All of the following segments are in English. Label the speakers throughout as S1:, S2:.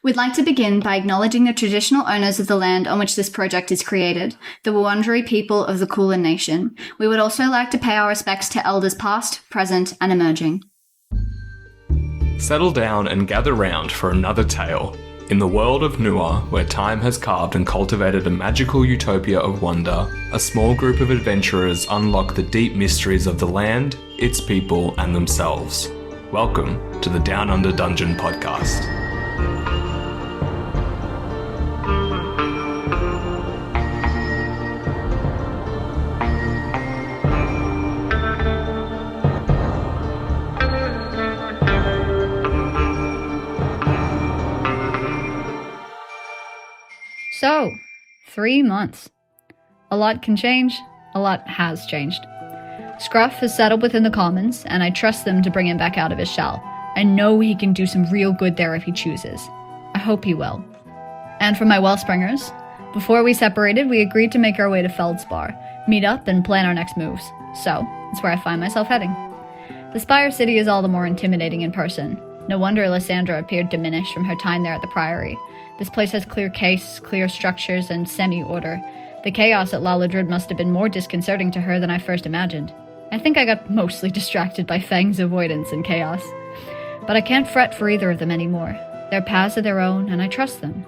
S1: We'd like to begin by acknowledging the traditional owners of the land on which this project is created, the Wurundjeri people of the Kulin Nation. We would also like to pay our respects to elders past, present, and emerging.
S2: Settle down and gather round for another tale. In the world of Nua, where time has carved and cultivated a magical utopia of wonder, a small group of adventurers unlock the deep mysteries of the land, its people, and themselves. Welcome to the Down Under Dungeon podcast.
S3: So, 3 months. A lot can change, a lot has changed. Scruff has settled within the Commons, and I trust them to bring him back out of his shell. I know he can do some real good there if he chooses. I hope he will. And for my Wellspringers, before we separated, we agreed to make our way to Feldspar, meet up, and plan our next moves. So, that's where I find myself heading. The Spire City is all the more intimidating in person. No wonder Lysandra appeared diminished from her time there at the Priory. This place has clear case, clear structures, and semi-order. The chaos at Laladrid must have been more disconcerting to her than I first imagined. I think I got mostly distracted by Feng's avoidance and chaos. But I can't fret for either of them anymore. Their paths are their own, and I trust them.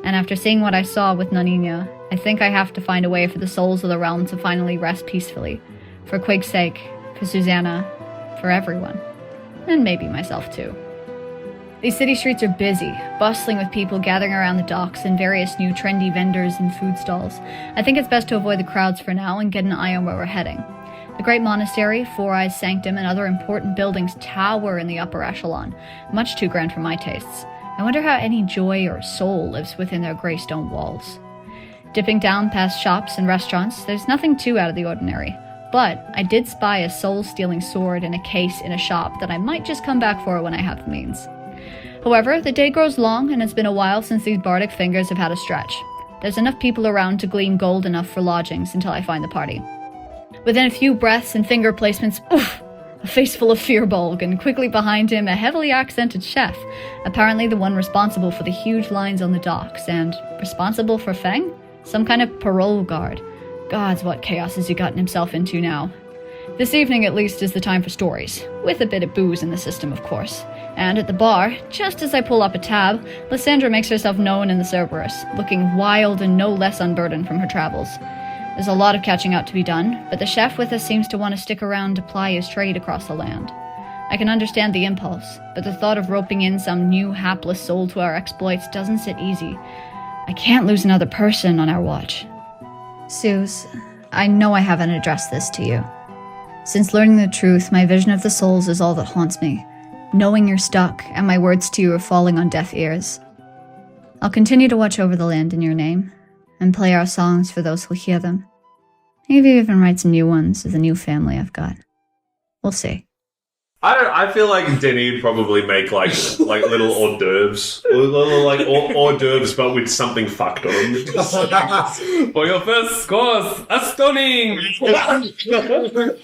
S3: And after seeing what I saw with Nanina, I think I have to find a way for the souls of the realm to finally rest peacefully. For Quig's sake, for Susanna, for everyone. And maybe myself too. These city streets are busy, bustling with people gathering around the docks and various new trendy vendors and food stalls. I think it's best to avoid the crowds for now and get an eye on where we're heading. The Great Monastery, Four Eyes Sanctum, and other important buildings tower in the upper echelon, much too grand for my tastes. I wonder how any joy or soul lives within their grey stone walls. Dipping down past shops and restaurants, there's nothing too out of the ordinary. But I did spy a soul-stealing sword in a case in a shop that I might just come back for when I have the means. However, the day grows long, and it's been a while since these bardic fingers have had a stretch. There's enough people around to glean gold enough for lodgings until I find the party. Within a few breaths and finger placements, a face full of Fearbulg, and quickly behind him a heavily accented chef, apparently the one responsible for the huge lines on the docks, and responsible for Feng? Some kind of parole guard. Gods, what chaos has he gotten himself into now? This evening, at least, is the time for stories, with a bit of booze in the system, of course. And at the bar, just as I pull up a tab, Lysandra makes herself known in the Cerberus, looking wild and no less unburdened from her travels. There's a lot of catching up to be done, but the chef with us seems to want to stick around to ply his trade across the land. I can understand the impulse, but the thought of roping in some new hapless soul to our exploits doesn't sit easy. I can't lose another person on our watch.
S1: Suze, I know I haven't addressed this to you. Since learning the truth, my vision of the souls is all that haunts me. Knowing you're stuck, and my words to you are falling on deaf ears. I'll continue to watch over the land in your name, and play our songs for those who'll hear them. Maybe even write some new ones with the new family I've got. We'll see.
S4: I feel like Denny would probably make like little hors d'oeuvres, hors d'oeuvres, but with something fucked on them.
S2: For your first course, a stunning!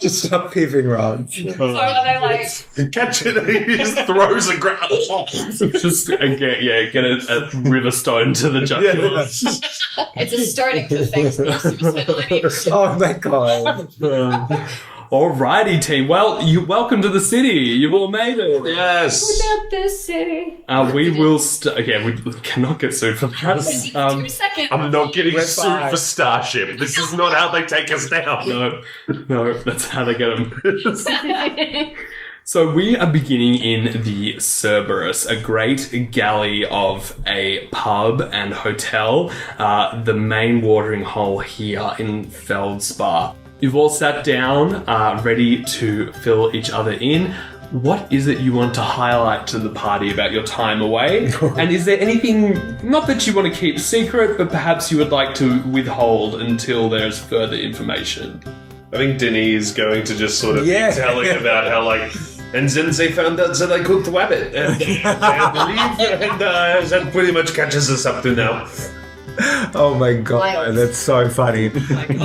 S5: Just stop peeping around.
S3: So are they like...
S4: Catch it, and he just throws a ground.
S2: Just get a river stone to the jugular.
S3: It's a starting to things.
S5: Oh my god.
S2: Alrighty, team. Well, welcome to the city. You've all made it.
S4: Yes.
S3: We're not this city.
S2: We will. We cannot get sued for that.
S3: 2 seconds.
S4: I'm not getting sued for Starship. This is not how they take us down.
S2: No, that's how they get them. So we are beginning in the Cerberus, a great galley of a pub and hotel, the main watering hole here in Feldspar. You've all sat down, ready to fill each other in. What is it you want to highlight to the party about your time away? And is there anything, not that you want to keep secret, but perhaps you would like to withhold until there's further information?
S4: I think Denny is going to just sort of be telling about how, and then they found out that I cooked rabbit, and that pretty much catches us up to now.
S5: Oh my god, that's so funny.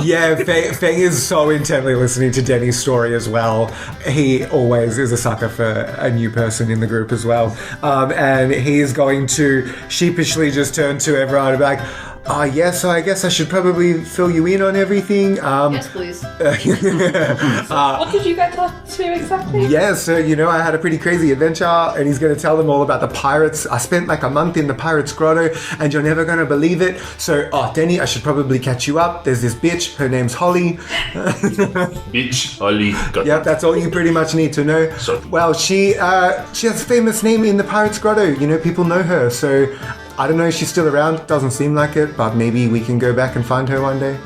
S5: Yeah, Feng is so intently listening to Denny's story as well. He always is a sucker for a new person in the group as well. And he's going to sheepishly just turn to everyone and be like, oh, yeah, so I guess I should probably fill you in on everything.
S3: Yes, please.
S6: What did you get to exactly?
S5: Yeah, so, I had a pretty crazy adventure, and he's going to tell them all about the pirates. I spent like a month in the pirate's grotto, and you're never going to believe it. So, Denny, I should probably catch you up. There's this bitch, her name's Holly.
S4: Bitch, Holly.
S5: Yep, that's all you pretty much need to know.
S4: So-
S5: Well, she has a famous name in the pirate's grotto. People know her, so... I don't know if she's still around. Doesn't seem like it, but maybe we can go back and find her one day.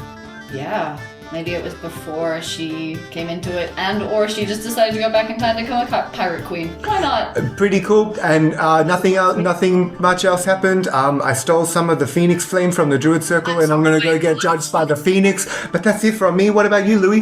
S3: Yeah. Maybe it was before she came into it, or she just decided to go back in time to become a pirate queen. Why not?
S5: Pretty cool, and nothing much else happened. I stole some of the Phoenix flame from the Druid Circle, and I'm gonna go get judged by the Phoenix. But that's it from me. What about you, Louis?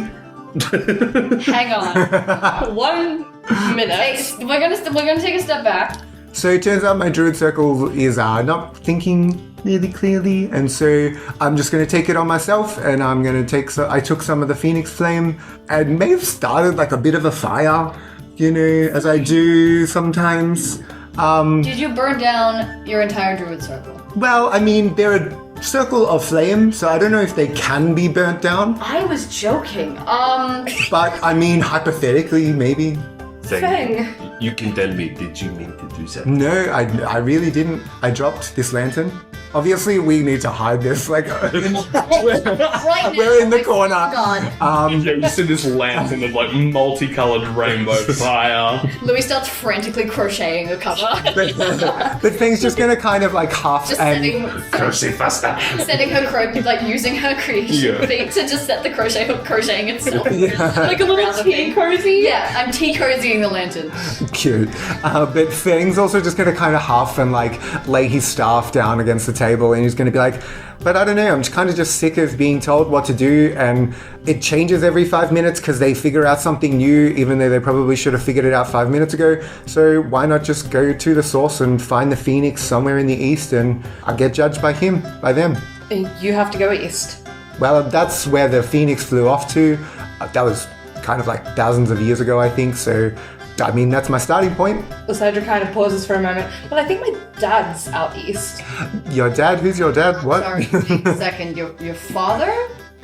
S3: Hang on.
S6: 1 minute.
S3: We're gonna take a step back.
S5: So it turns out my Druid Circle is not thinking really clearly, and so I'm just going to take it on myself, and I'm going to I took some of the Phoenix Flame and may have started like a bit of a fire, as I do sometimes.
S3: Did you burn down your entire Druid Circle?
S5: Well, I mean, they're a circle of flame, so I don't know if they can be burnt down,
S3: I was joking.
S5: but I mean, hypothetically, maybe.
S6: Feng.
S4: You can tell me, did you mean to do that?
S5: No, I really didn't. I dropped this lantern. Obviously, we need to hide this. Like,
S3: Right now,
S5: we're in the corner.
S3: God.
S2: Yeah, you see this lantern of like multicolored rainbow fire.
S3: Louis starts frantically crocheting a cover.
S5: But thing's just gonna kind of like half
S3: Just
S5: and
S4: Crochet faster.
S3: setting her using her creation feet to just set the crochet hook crocheting itself.
S6: Like a little
S3: Around the
S6: tea
S3: thing.
S6: cozy?
S3: Yeah, I'm tea cozying the lantern.
S5: cute. But Feng's also just gonna kind of half and like lay his staff down against the table, and he's gonna be like, but I don't know, I'm kind of just sick of being told what to do, and it changes every 5 minutes because they figure out something new, even though they probably should have figured it out 5 minutes ago. So why not just go to the source and find the Phoenix somewhere in the east, and I'll get judged by them.
S6: You have to go east.
S5: Well, that's where the Phoenix flew off to. That was kind of like thousands of years ago, I think, so I mean, that's my starting point.
S6: Lysandra kind of pauses for a moment. But I think my dad's out east.
S5: Your dad? Who's your dad? What?
S3: Sorry, take a second. Your father?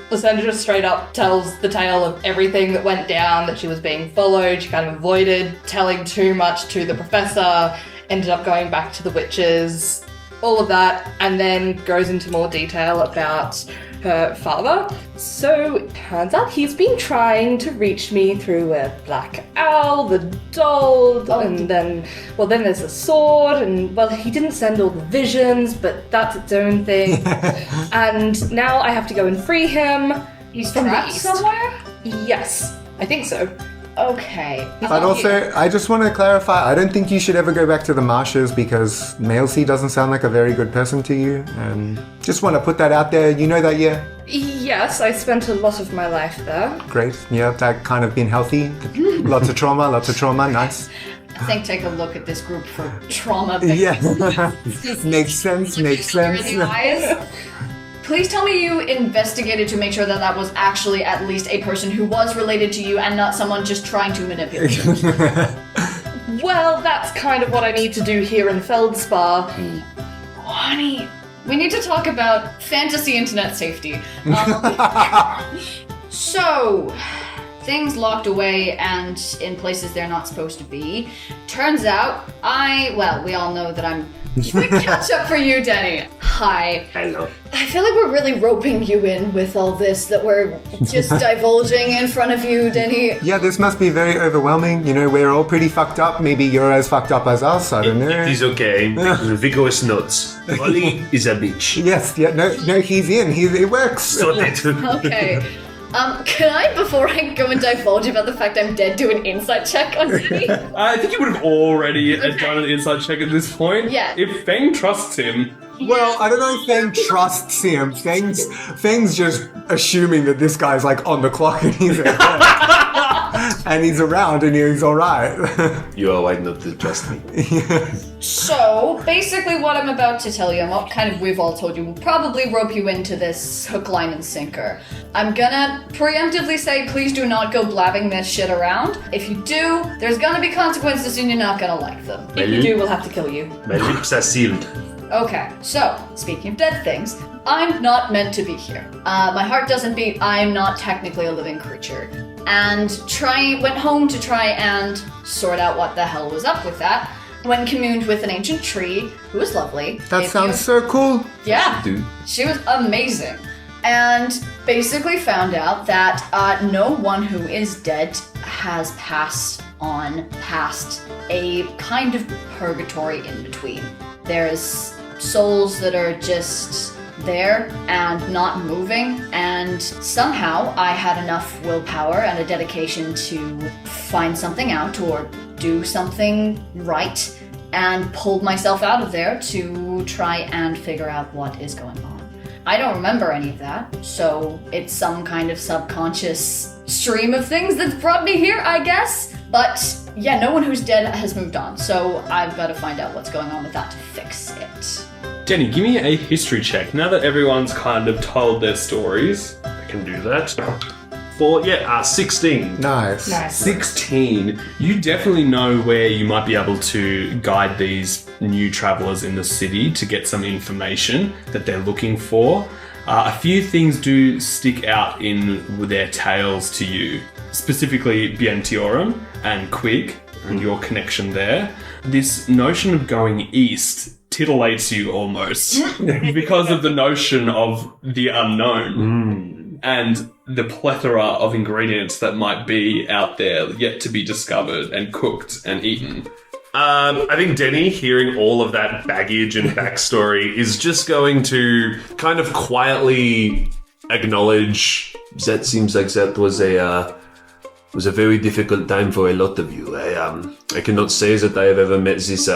S6: Lysandra just straight up tells the tale of everything that went down, that she was being followed, she kind of avoided telling too much to the professor, ended up going back to the witches, all of that, and then goes into more detail about her father. So it turns out he's been trying to reach me through a black owl, the doll, and then there's a sword, and he didn't send all the visions, but that's its own thing. And now I have to go and free him.
S3: He's
S6: from the
S3: trapped
S6: east.
S3: somewhere?
S6: Yes, I think so.
S3: Okay.
S5: But also, I just want to clarify, I don't think you should ever go back to the marshes because Mailsea doesn't sound like a very good person to you. And just want to put that out there. You know that, yeah?
S6: Yes, I spent a lot of my life there.
S5: Great. Yeah, that kind of been healthy. Lots of trauma, nice.
S3: I think take a look at this group for trauma.
S5: Yeah. Makes sense.
S3: Please tell me you investigated to make sure that that was actually at least a person who was related to you and not someone just trying to manipulate you.
S6: Well, that's kind of what I need to do here in Feldspar.
S3: Honey, we need to talk about fantasy internet safety. So, things locked away and in places they're not supposed to be. Turns out, we all know that I'm gonna catch up for you, Denny. Hi.
S4: Hello.
S3: I feel like we're really roping you in with all this that we're just divulging in front of you, Denny.
S5: Yeah, this must be very overwhelming. We're all pretty fucked up. Maybe you're as fucked up as us. I don't know.
S4: It is okay. Vigo is nuts. Molly is a bitch.
S5: Yes, yeah, no, he's in. It works.
S4: So
S3: Okay. Can I, before I go and divulge about the fact I'm dead, do an insight check on Denny?
S2: I think you would have already done an inside check at this point.
S3: Yeah.
S2: If Feng trusts him.
S5: Well, I don't know if Feng trusts him. Feng's just assuming that this guy's like on the clock and he's at work. and he's around and he's alright.
S4: You are white enough to trust me.
S3: So, basically what I'm about to tell you, and what kind of we've all told you, will probably rope you into this hook, line, and sinker. I'm gonna preemptively say, please do not go blabbing this shit around. If you do, there's gonna be consequences and you're not gonna like them.
S6: If you do, we'll have to kill you.
S4: My lips are sealed.
S3: Okay, so, speaking of dead things, I'm not meant to be here. My heart doesn't beat, I'm not technically a living creature. And went home to try and sort out what the hell was up with that. When communed with an ancient tree, who was lovely.
S5: That sounds so cool.
S3: Yeah,
S4: Dude.
S3: she was amazing. And basically found out that no one who is dead has passed on past a kind of purgatory in between. There's souls that are just there and not moving, and somehow I had enough willpower and a dedication to find something out or do something right and pulled myself out of there to try and figure out what is going on. I don't remember any of that, so it's some kind of subconscious stream of things that's brought me here, I guess. But yeah, no one who's dead has moved on, so I've got to find out what's going on with that to fix it.
S2: Denny, give me a history check. Now that everyone's kind of told their stories.
S4: I can do that. 16.
S5: Nice.
S2: 16. You definitely know where you might be able to guide these new travelers in the city to get some information that they're looking for. A few things do stick out in their tales to you, specifically Bientiorum and Quig and your connection there. This notion of going east titillates you almost because of the notion of the unknown and the plethora of ingredients that might be out there yet to be discovered and cooked and eaten.
S4: I think Denny, hearing all of that baggage and backstory, is just going to kind of quietly acknowledge that seems like that was a very difficult time for a lot of you. I cannot say that I have ever met this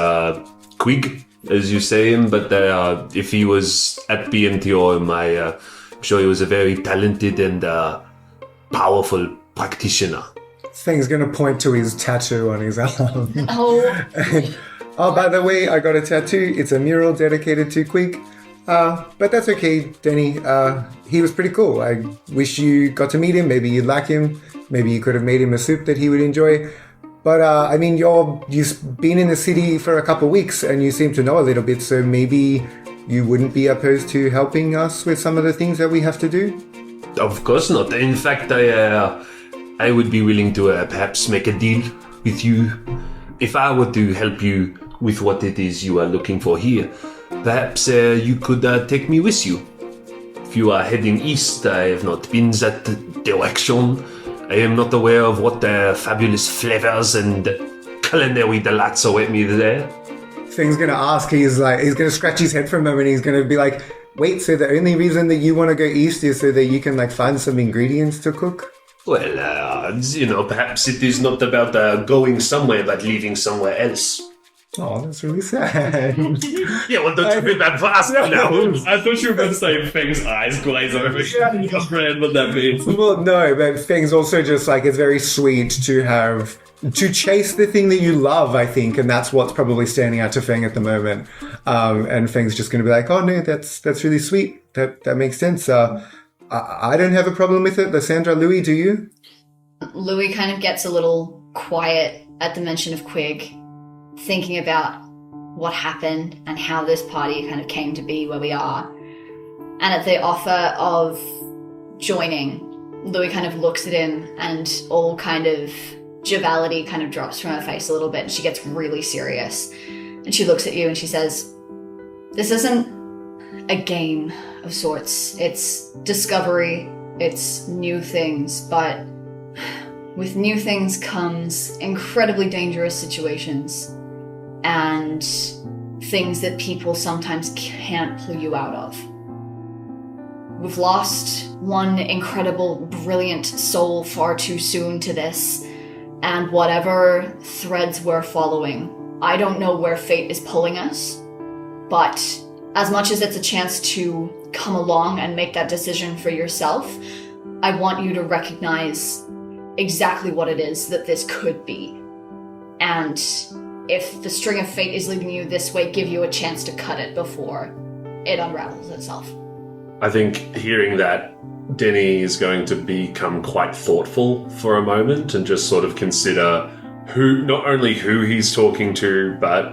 S4: Quig, as you say him, but if he was at BNTOM, I'm sure he was a very talented and powerful practitioner.
S5: Thing's gonna point to his tattoo on his arm.
S3: Oh.
S5: Oh, by the way, I got a tattoo. It's a mural dedicated to Quig. But that's okay, Denny. He was pretty cool. I wish you got to meet him. Maybe you'd like him. Maybe you could have made him a soup that he would enjoy. But, I mean, you've been in the city for a couple of weeks and you seem to know a little bit, so maybe you wouldn't be opposed to helping us with some of the things that we have to do?
S4: Of course not. In fact, I would be willing to perhaps make a deal with you. If I were to help you with what it is you are looking for here, perhaps you could take me with you. If you are heading east, I have not been that direction. I am not aware of what fabulous flavors and culinary delights await me there.
S5: Thing's gonna ask, he's gonna scratch his head for a moment, he's gonna be like, wait, so the only reason that you want to go east is so that you can find some ingredients to cook?
S4: Well, perhaps it is not about going somewhere but leaving somewhere else.
S5: Oh, that's really sad.
S4: Yeah, well, don't you feel that fast now?
S2: I thought you were going to say Feng's eyes glaze over. I comprehend what that means.
S5: Well, no, but Feng's also just it's very sweet to chase the thing that you love, I think, and that's what's probably standing out to Feng at the moment. And Feng's just going to be like, oh no, that's really sweet. That makes sense. I don't have a problem with it. Lysandra, Louis, do you?
S3: Louis kind of gets a little quiet at the mention of Quig, thinking about what happened and how this party kind of came to be where we are. And at the offer of joining, Louis kind of looks at him and all kind of joviality kind of drops from her face a little bit and she gets really serious. And she looks at you and she says, this isn't a game of sorts. It's discovery. It's new things. But with new things comes incredibly dangerous situations and things that people sometimes can't pull you out of. We've lost one incredible, brilliant soul far too soon to this, and whatever threads we're following, I don't know where fate is pulling us, but as much as it's a chance to come along and make that decision for yourself, I want you to recognize
S1: exactly what it is that this could be. And if the string of fate is leading you this way, give you a chance to cut it before it unravels itself.
S4: I think hearing that, Denny is going to become quite thoughtful for a moment and just sort of consider not only who he's talking to, but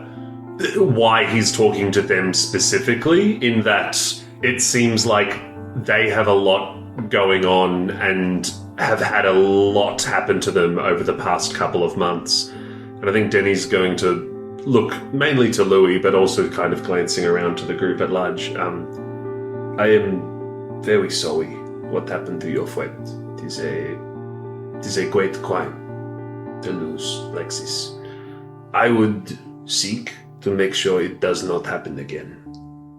S4: why he's talking to them specifically, in that it seems like they have a lot going on and have had a lot happen to them over the past couple of months. And I think Denny's going to look mainly to Louis, but also kind of glancing around to the group at large. I am very sorry what happened to your friend. It is a great crime to lose like this. I would seek to make sure it does not happen again.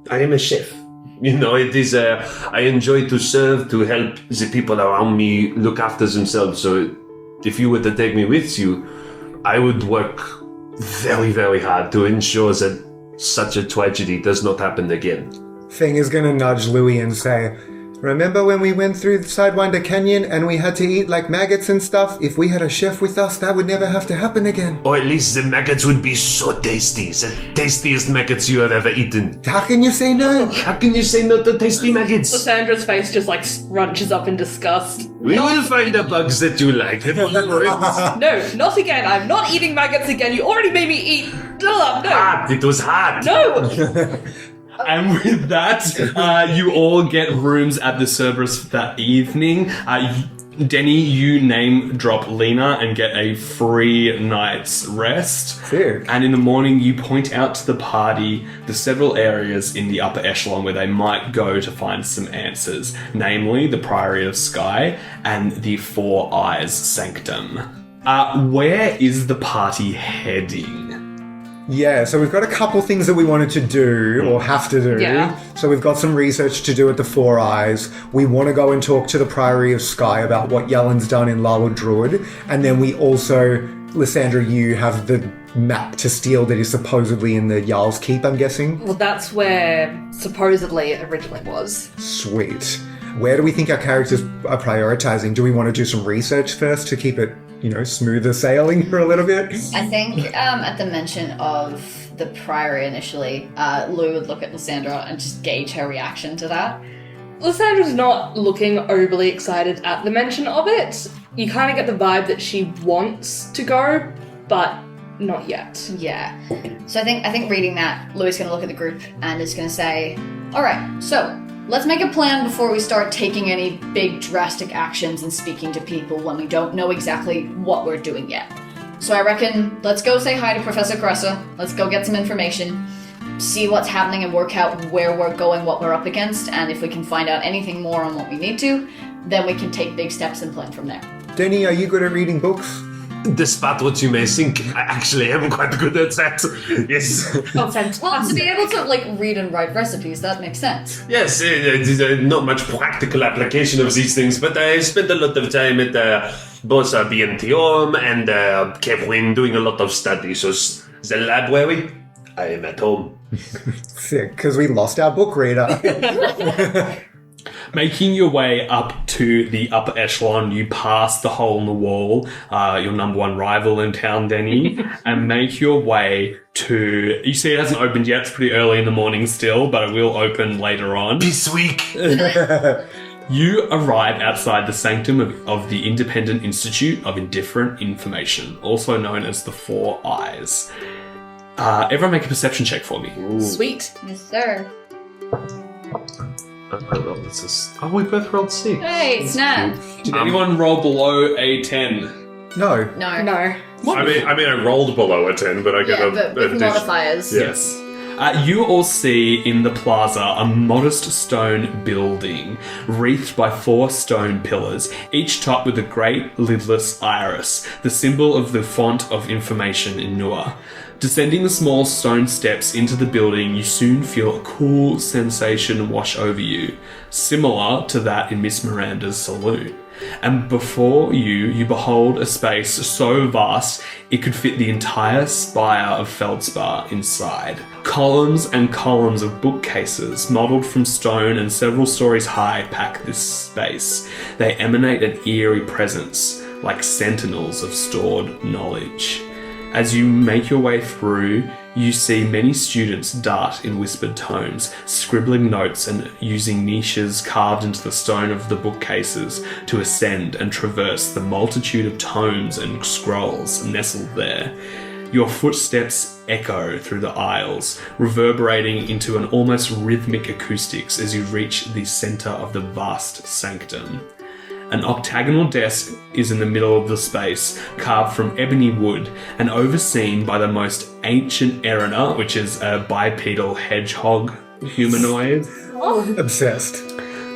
S4: I am a chef. It is I enjoy to serve, to help the people around me look after themselves. So if you were to take me with you, I would work very, very hard to ensure that such a tragedy does not happen again.
S5: Feng is going to nudge Louis and say, remember when we went through the Sidewinder Canyon and we had to eat like maggots and stuff? If we had a chef with us, that would never have to happen again.
S4: Or at least the maggots would be so tasty. The tastiest maggots you have ever eaten.
S5: How can you say no?
S4: How can you say no to tasty maggots?
S6: Lysandra's face just like scrunches up in disgust.
S4: We will find the bugs that you like.
S6: No, not again. I'm not eating maggots again. You already made me eat. No.
S4: Hot. It was hot.
S6: No.
S2: And with that, you all get rooms at the Cerberus that evening. Denny, you name drop Lena and get a free night's rest.
S5: Sick.
S2: And in the morning, you point out to the party the several areas in the upper echelon where they might go to find some answers, namely the Priory of Sky and the Four Eyes Sanctum. Where is the party heading?
S5: Yeah, so we've got a couple things that we wanted to do, or have to do.
S6: Yeah.
S5: So we've got some research to do at the Four Eyes. We want to go and talk to the Priory of Sky about what Yellen's done in Larwood Druid. And then we also, Lysandra, you have the map to steal that is supposedly in the Jarl's Keep, I'm guessing?
S6: Well, that's where supposedly it originally was.
S5: Sweet. Where do we think our characters are prioritizing? Do we want to do some research first to keep it, smoother sailing for a little bit?
S1: I think at the mention of the Priory initially, Lou would look at Lysandra and just gauge her reaction to that.
S6: Lysandra's not looking overly excited at the mention of it. You kind of get the vibe that she wants to go, but not yet.
S1: Yeah. So I think reading that, Lou's going to look at the group and is going to say, all right, so let's make a plan before we start taking any big drastic actions and speaking to people when we don't know exactly what we're doing yet. So I reckon let's go say hi to Professor Cressa. Let's go get some information, see what's happening and work out where we're going, what we're up against, and if we can find out anything more on what we need to, then we can take big steps and plan from there.
S5: Denny, are you good at reading books?
S4: Despite what you may think, I actually am quite good at that. Yes.
S6: Oh, fantastic.
S1: Well, to be able to read and write recipes, that makes sense.
S4: Yes, not much practical application of these things, but I spent a lot of time at both BNTOM and Cape Wind doing a lot of study. So the library, I am at home.
S5: Sick, because we lost our book reader.
S2: Making your way up to the upper echelon, you pass the hole in the wall, your number one rival in town, Denny, and make your way to... You see it hasn't opened yet, it's pretty early in the morning still, but it will open later on.
S4: This week.
S2: You arrive outside the sanctum of the Independent Institute of Indifferent Information, also known as the Four Eyes. Everyone make a perception check for me.
S4: Ooh.
S6: Sweet.
S1: Yes, sir.
S4: Oh, we both rolled 6.
S1: Hey, snap.
S2: Did anyone roll below a 10?
S5: No.
S1: No.
S6: No.
S4: I mean, I rolled below a 10, but I get
S1: Yeah, but with modifiers.
S2: Yes. You all see in the plaza a modest stone building wreathed by 4 stone pillars, each topped with a great lidless iris, the symbol of the font of information in Nua. Descending the small stone steps into the building, you soon feel a cool sensation wash over you, similar to that in Miss Miranda's saloon. And before you behold a space so vast it could fit the entire spire of Feldspar inside. Columns and columns of bookcases, modelled from stone and several stories high, pack this space. They emanate an eerie presence, like sentinels of stored knowledge. As you make your way through, you see many students dart in whispered tones, scribbling notes and using niches carved into the stone of the bookcases to ascend and traverse the multitude of tomes and scrolls nestled there. Your footsteps echo through the aisles, reverberating into an almost rhythmic acoustics as you reach the centre of the vast sanctum. An octagonal desk is in the middle of the space, carved from ebony wood and overseen by the most ancient Erina, which is a bipedal hedgehog humanoid.
S5: Obsessed.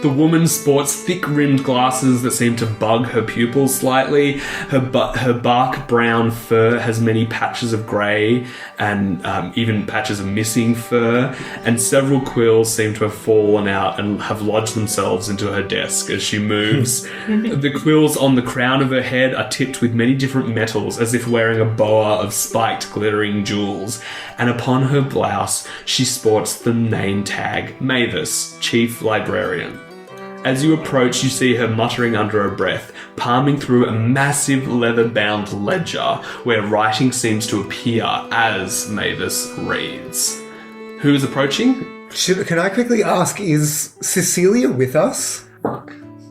S2: The woman sports thick-rimmed glasses that seem to bug her pupils slightly. Her bark brown fur has many patches of grey and even patches of missing fur, and several quills seem to have fallen out and have lodged themselves into her desk as she moves. The quills on the crown of her head are tipped with many different metals, as if wearing a boa of spiked glittering jewels, and upon her blouse she sports the name tag Mavis, Chief Librarian. As you approach, you see her muttering under her breath, palming through a massive leather-bound ledger where writing seems to appear as Mavis reads. Who is approaching?
S5: Can I quickly ask, is Cecilia with us?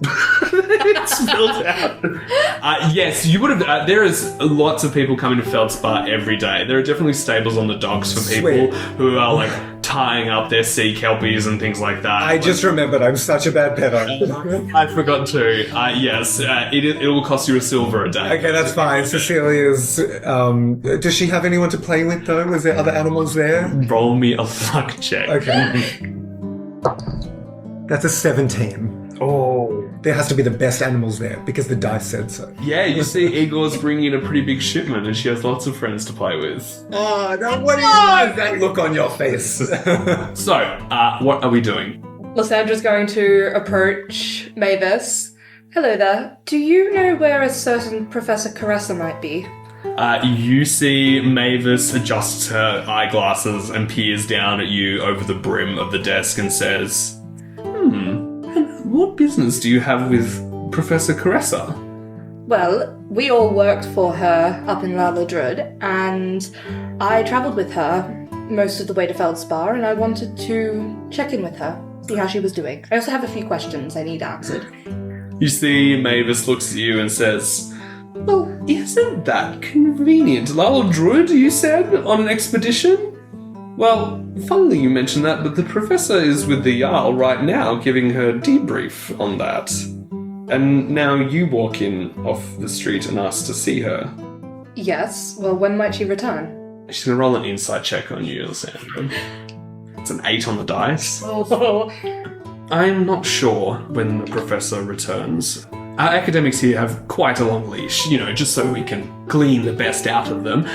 S2: It's filled out. Yes, you would have. There is lots of people coming to Feldspar every day. There are definitely stables on the docks for people who are like tying up their sea kelpies and things like that.
S5: I just remembered I'm such a bad pedo.
S2: I forgot to. Yes, it will cost you a silver a day.
S5: Okay, that's fine. Cecilia's. Does she have anyone to play with though? Is there other animals there?
S2: Roll me a luck check.
S5: Okay. That's a 17.
S2: Oh.
S5: There has to be the best animals there because the dice said so.
S2: Yeah, you see Igor's bringing in a pretty big shipment and she has lots of friends to play with.
S5: Oh, no, what is that look on your face?
S2: So, what are we doing?
S6: Lysandra's going to approach Mavis. Hello there. Do you know where a certain Professor Caressa might be?
S2: You see Mavis adjusts her eyeglasses and peers down at you over the brim of the desk and says, what business do you have with Professor Caressa?
S6: Well, we all worked for her up in La Ladrud, and I travelled with her most of the way to Feldspar, and I wanted to check in with her, see how she was doing. I also have a few questions I need answered.
S2: You see Mavis looks at you and says, well, isn't that convenient? La Ladrud, you said, on an expedition? Well, funnily you mentioned that, but the professor is with the Jarl right now giving her debrief on that. And now you walk in off the street and ask to see her.
S6: Yes, well, when might she return?
S2: She's going to roll an insight check on you, Lysandra. It's an 8 on the dice.
S6: Oh.
S2: I'm not sure when the professor returns. Our academics here have quite a long leash, just so we can glean the best out of them.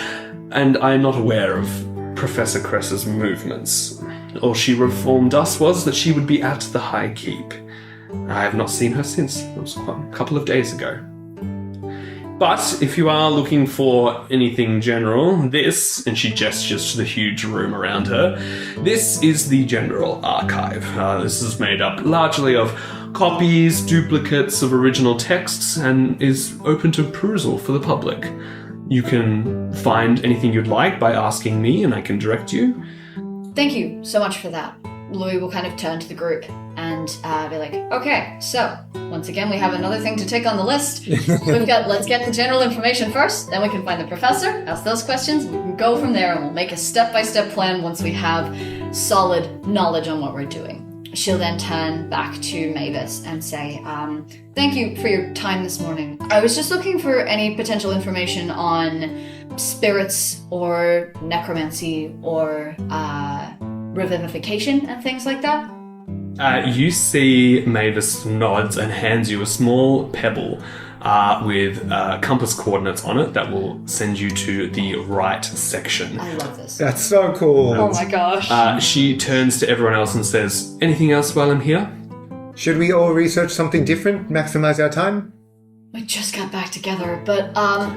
S2: And I'm not aware of Professor Cressa's movements. All she informed us was that she would be at the High Keep. I have not seen her since. It was a couple of days ago. But if you are looking for anything general, this, and she gestures to the huge room around her, this is the General Archive. This is made up largely of copies, duplicates of original texts, and is open to perusal for the public. You can find anything you'd like by asking me, and I can direct you.
S1: Thank you so much for that. Louis will kind of turn to the group and be like, okay, so, once again, we have another thing to tick on the list. Let's get the general information first, then we can find the professor, ask those questions, we can go from there, and we'll make a step-by-step plan once we have solid knowledge on what we're doing. She'll then turn back to Mavis and say, thank you for your time this morning. I was just looking for any potential information on spirits or necromancy or revivification and things like that.
S2: You see Mavis nods and hands you a small pebble with compass coordinates on it that will send you to the right section.
S1: I love this.
S5: That's so cool.
S6: Oh my gosh.
S2: She turns to everyone else and says, anything else while I'm here?
S5: Should we all research something different? Maximize our time?
S1: We just got back together, but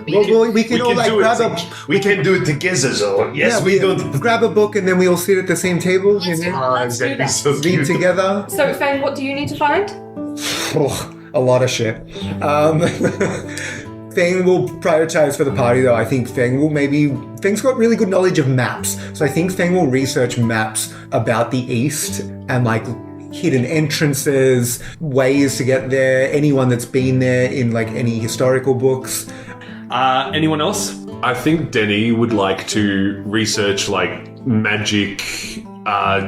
S5: we can all grab a...
S4: We can do it together, so yes, we don't.
S5: Grab a book and then we all sit at the same table.
S6: Let's do that.
S4: So
S5: Read
S4: cute.
S5: together.
S6: So, Feng, what do you need to find?
S5: Oh, a lot of shit. Feng will prioritize for the party, though. I think Feng's got really good knowledge of maps. So I think Feng will research maps about the East and, like, hidden entrances, ways to get there, anyone that's been there in, like, any historical books.
S2: Anyone else?
S4: I think Denny would like to research, like, magic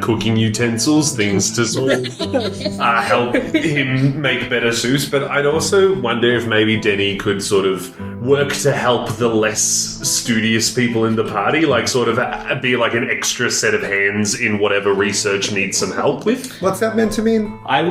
S4: cooking utensils, things to sort of help him make better soups. But I'd also wonder if maybe Denny could sort of work to help the less studious people in the party, like sort of be like an extra set of hands in whatever research needs some help with.
S5: What's that meant to mean?
S2: I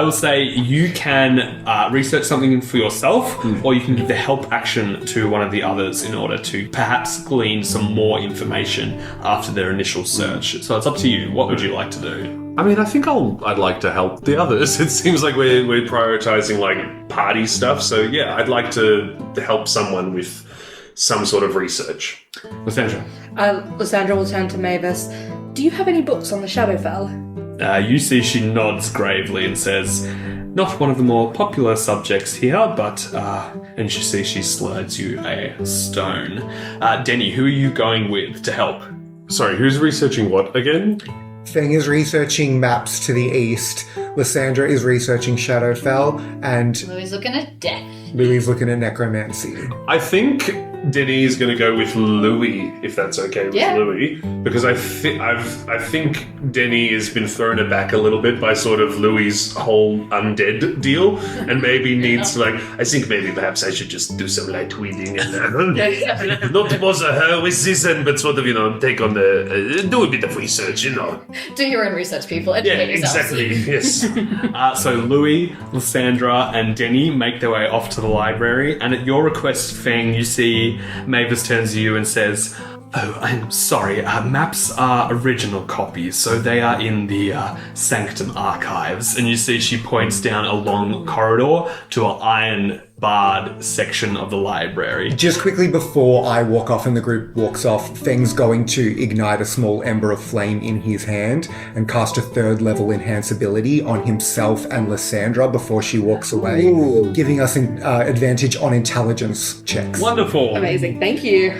S2: will say you can research something for yourself, or you can give the help action to one of the others in order to perhaps glean some more information after their initial search. So it's up to you. What would you like to do?
S4: I mean, I think I'd like to help the others. It seems like we're prioritizing like party stuff. So yeah, I'd like to help someone with some sort of research.
S2: Lysandra.
S6: Lysandra will turn to Mavis. Do you have any books on the Shadowfell?
S2: You see she nods gravely and says, not one of the more popular subjects here, but, and you see she slides you a stone. Denny, who are you going with to help?
S4: Sorry, who's researching what again?
S5: Feng is researching maps to the east. Lysandra is researching Shadowfell, and
S3: Louis looking at death.
S5: Louis looking at necromancy.
S4: I think Denny is going to go with Louis, if that's okay with Louis, because I think Denny has been thrown aback a little bit by sort of Louis' whole undead deal, and maybe needs I think maybe perhaps I should just do some light weeding and not bother her with this, but sort of take on do a bit of research,
S3: Do your own research, people. Educate yourselves.
S4: Exactly. Yes.
S2: So Louis, Lysandra, and Denny make their way off to the library, and at your request, Feng, you see Mavis turns to you and says, "Oh, I'm sorry, maps are original copies, so they are in the Sanctum archives." And you see she points down a long corridor to an iron-barred section of the library.
S5: Just quickly before I walk off and the group walks off, Feng's going to ignite a small ember of flame in his hand and cast a 3rd level enhance ability on himself and Lysandra before she walks away, giving us an advantage on intelligence checks.
S2: Wonderful.
S6: Amazing, thank you.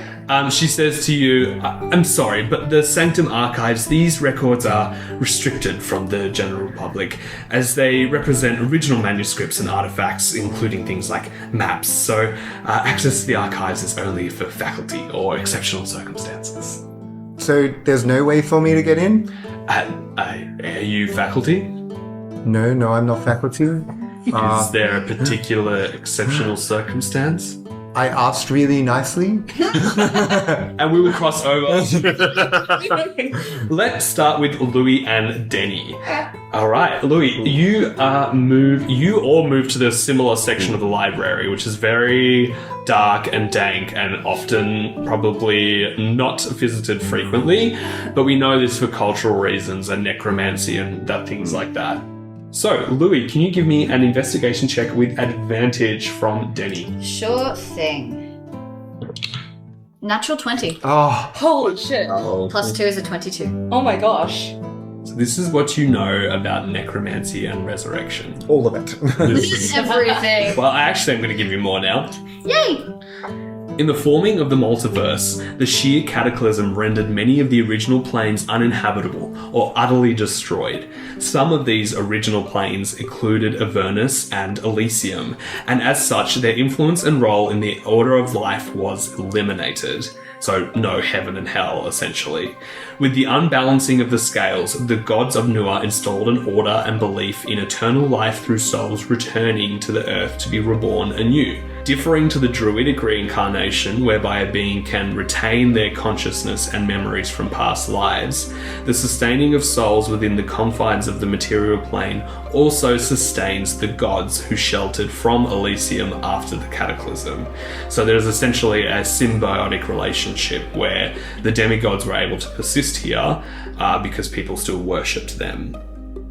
S2: She says to you, I'm sorry, but the Sanctum archives, these records are restricted from the general public as they represent original manuscripts and artifacts, including things like maps. So access to the archives is only for faculty or exceptional circumstances.
S5: So there's no way for me to get in?
S2: Are you faculty?
S5: No, I'm not faculty.
S2: Is there a particular exceptional circumstance?
S5: I asked really nicely.
S2: And we will cross over. Let's start with Louis and Denny. All right, Louis, you all move to the similar section of the library, which is very dark and dank and often probably not visited frequently, but we know this for cultural reasons and necromancy and things like that. So, Louis, can you give me an investigation check with advantage from Denny?
S3: Sure thing. Natural 20.
S5: Oh,
S6: Holy shit.
S3: Plus 2 is a 22.
S6: Oh my gosh.
S2: So this is what you know about necromancy and resurrection.
S5: all of it.
S3: Everything.
S2: Well, actually, I'm going to give you more now.
S3: Yay!
S2: In the forming of the multiverse, the sheer cataclysm rendered many of the original planes uninhabitable or utterly destroyed. Some of these original planes included Avernus and Elysium, and as such, their influence and role in the order of life was eliminated. So, no heaven and hell, essentially. With the unbalancing of the scales, the gods of Nua installed an order and belief in eternal life through souls returning to the earth to be reborn anew. Differing to the druidic reincarnation, whereby a being can retain their consciousness and memories from past lives, the sustaining of souls within the confines of the material plane also sustains the gods who sheltered from Elysium after the cataclysm. So there's essentially a symbiotic relationship where the demigods were able to persist here because people still worshipped them.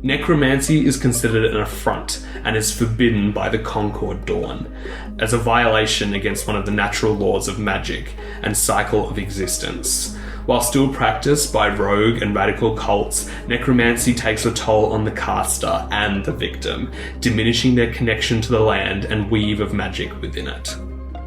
S2: Necromancy is considered an affront and is forbidden by the Concord Dawn as a violation against one of the natural laws of magic and cycle of existence. While still practiced by rogue and radical cults, necromancy takes a toll on the caster and the victim, diminishing their connection to the land and weave of magic within it.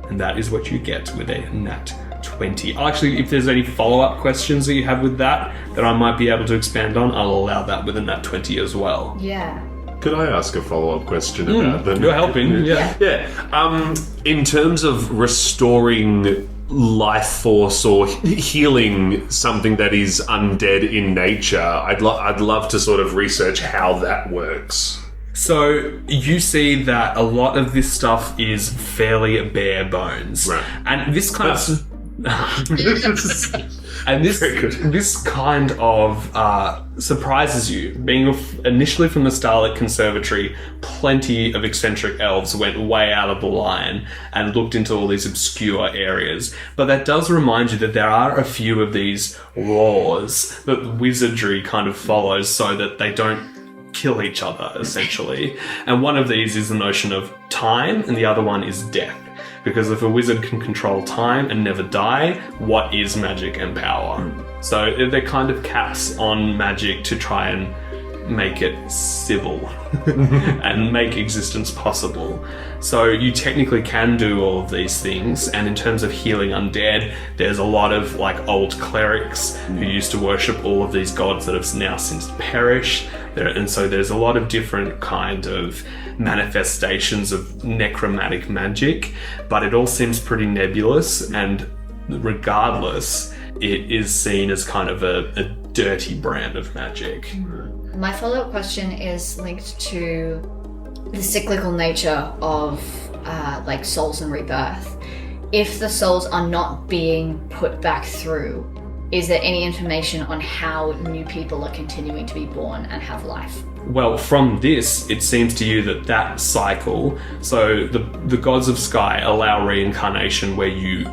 S2: And that is what you get with a nat 20. Actually, if there's any follow-up questions that you have with that I might be able to expand on, I'll allow that with a nat 20 as well.
S1: Yeah.
S4: Could I ask a follow-up question about them?
S2: You're helping, yeah.
S4: Yeah. In terms of restoring life force or healing something that is undead in nature, I'd love to sort of research how that works.
S2: So you see that a lot of this stuff is fairly bare bones.
S4: Right.
S2: And this kind of... And this kind of surprises you. Being initially from the Starlit Conservatory, plenty of eccentric elves went way out of the line and looked into all these obscure areas. But that does remind you that there are a few of these laws that wizardry kind of follows so that they don't kill each other, essentially. And one of these is the notion of time, and the other one is death. Because if a wizard can control time and never die, what is magic and power? So they're kind of caps on magic to try and make it civil and make existence possible. So you technically can do all of these things, and in terms of healing undead, there's a lot of like old clerics who used to worship all of these gods that have now since perished. And so there's a lot of different kind of manifestations of necromantic magic, but it all seems pretty nebulous, and regardless, it is seen as kind of a dirty brand of magic.
S1: My follow-up question is linked to the cyclical nature of like souls and rebirth. If the souls are not being put back through, is there any information on how new people are continuing to be born and have life?
S2: Well, from this, it seems to you that cycle, so the gods of sky allow reincarnation where you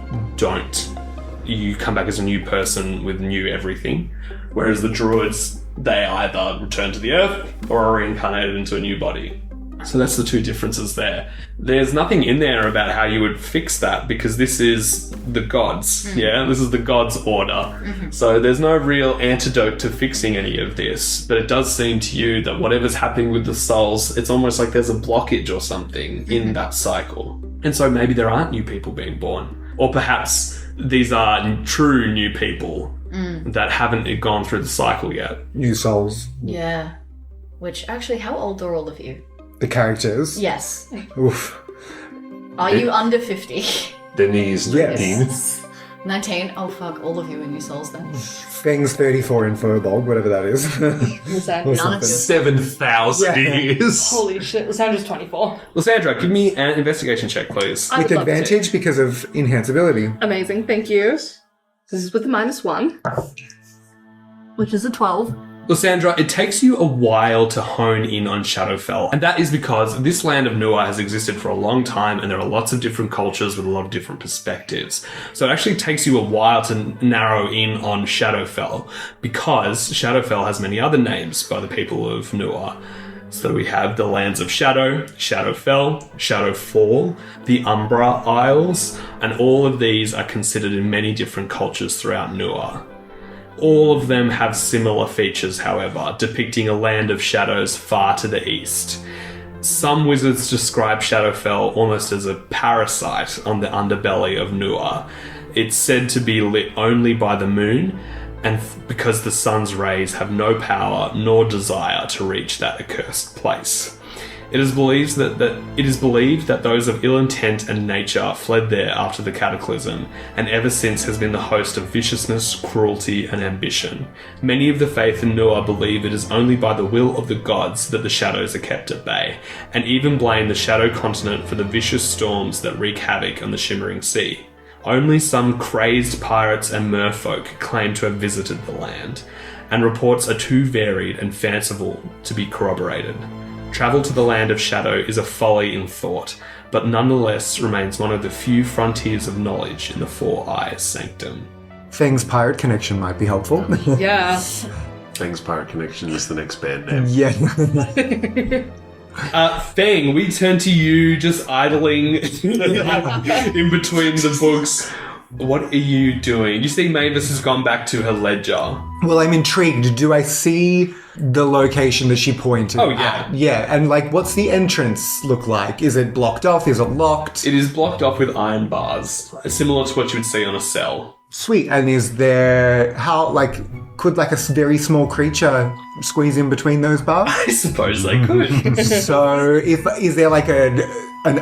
S2: come back as a new person with new everything, whereas the druids, they either return to the earth or are reincarnated into a new body. So that's the two differences there. There's nothing in there about how you would fix that, because this is the gods. This is the gods' order. So there's no real antidote to fixing any of this, but it does seem to you that whatever's happening with the souls, it's almost like there's a blockage or something in that cycle. And so maybe there aren't new people being born. Or perhaps these are true new people that haven't gone through the cycle yet.
S5: New souls.
S1: Yeah. Which, actually, how old are all of you?
S5: The characters.
S1: Yes.
S5: Oof.
S1: Are you under 50?
S4: Denis,
S5: Yes.
S1: 19? Oh, fuck, all of you are new souls then.
S5: Feng's 34 in Furbolg, whatever that is.
S1: None of you.
S4: 7,000 years.
S6: Holy shit, Lysandra's 24.
S2: Lysandra, give me an investigation check, please.
S6: I
S5: With
S6: would love to.
S5: advantage because of enhanceability.
S6: Amazing, thank you. This is with a -1, which is a 12.
S2: Lysandra, it takes you a while to hone in on Shadowfell, and that is because this land of Nua has existed for a long time, and there are lots of different cultures with a lot of different perspectives. So it actually takes you a while to narrow in on Shadowfell, because Shadowfell has many other names by the people of Nua. So we have the Lands of Shadow, Shadowfell, Shadowfall, the Umbra Isles, and all of these are considered in many different cultures throughout Nua. All of them have similar features, however, depicting a land of shadows far to the east. Some wizards describe Shadowfell almost as a parasite on the underbelly of Nua. It's said to be lit only by the moon, and because the sun's rays have no power nor desire to reach that accursed place. It is believed that those of ill intent and nature fled there after the cataclysm, and ever since has been the host of viciousness, cruelty, and ambition. Many of the faith in Nua believe it is only by the will of the gods that the shadows are kept at bay, and even blame the Shadow Continent for the vicious storms that wreak havoc on the Shimmering Sea. Only some crazed pirates and merfolk claim to have visited the land, and reports are too varied and fanciful to be corroborated. Travel to the Land of Shadow is a folly in thought, but nonetheless remains one of the few frontiers of knowledge in the Four Eyes Sanctum.
S5: Feng's pirate connection might be helpful.
S6: Yeah.
S4: Thanks, Pirate Connection is the next band name.
S5: Yeah.
S2: Feng, we turn to you just idling in between the books. What are you doing? You see Mavis has gone back to her ledger.
S5: Well, I'm intrigued. Do I see the location that she pointed
S2: Oh, yeah.
S5: at? Yeah, and like, what's the entrance look like? Is it blocked off? Is it locked?
S2: It is blocked off with iron bars, similar to what you would see on a cell.
S5: Sweet. And is there, could like a very small creature squeeze in between those bars?
S2: I suppose they could.
S5: So is there like an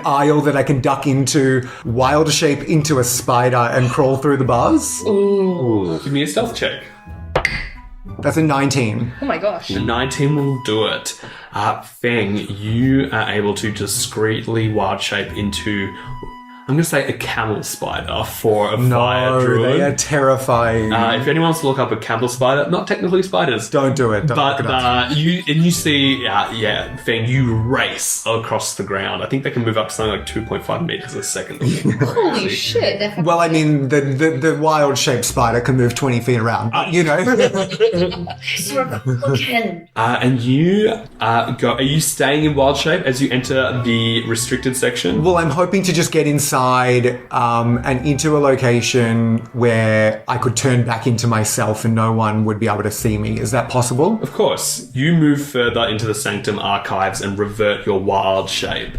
S5: aisle that I can duck into, wild shape into a spider and crawl through the bars?
S2: Give me a stealth check.
S5: That's a 19.
S6: Oh my gosh.
S2: The 19 will do it. Feng, you are able to discreetly wild shape into, I'm going to say, a camel spider for a fire
S5: No,
S2: druid.
S5: they are terrifying.
S2: If anyone wants to look up a camel spider, not technically spiders.
S5: Don't do it. Don't
S2: But
S5: look it up.
S2: you see, Feng, you race across the ground. I think they can move up to something like 2.5 meters a second.
S3: Holy shit.
S5: Well, I mean, the wild-shaped spider can move 20 feet around, but, you know.
S2: And you go. Are you staying in wild shape as you enter the restricted section?
S5: Well, I'm hoping to just get inside and into a location where I could turn back into myself and no one would be able to see me. Is that possible?
S2: Of course. You move further into the Sanctum archives and revert your wild shape.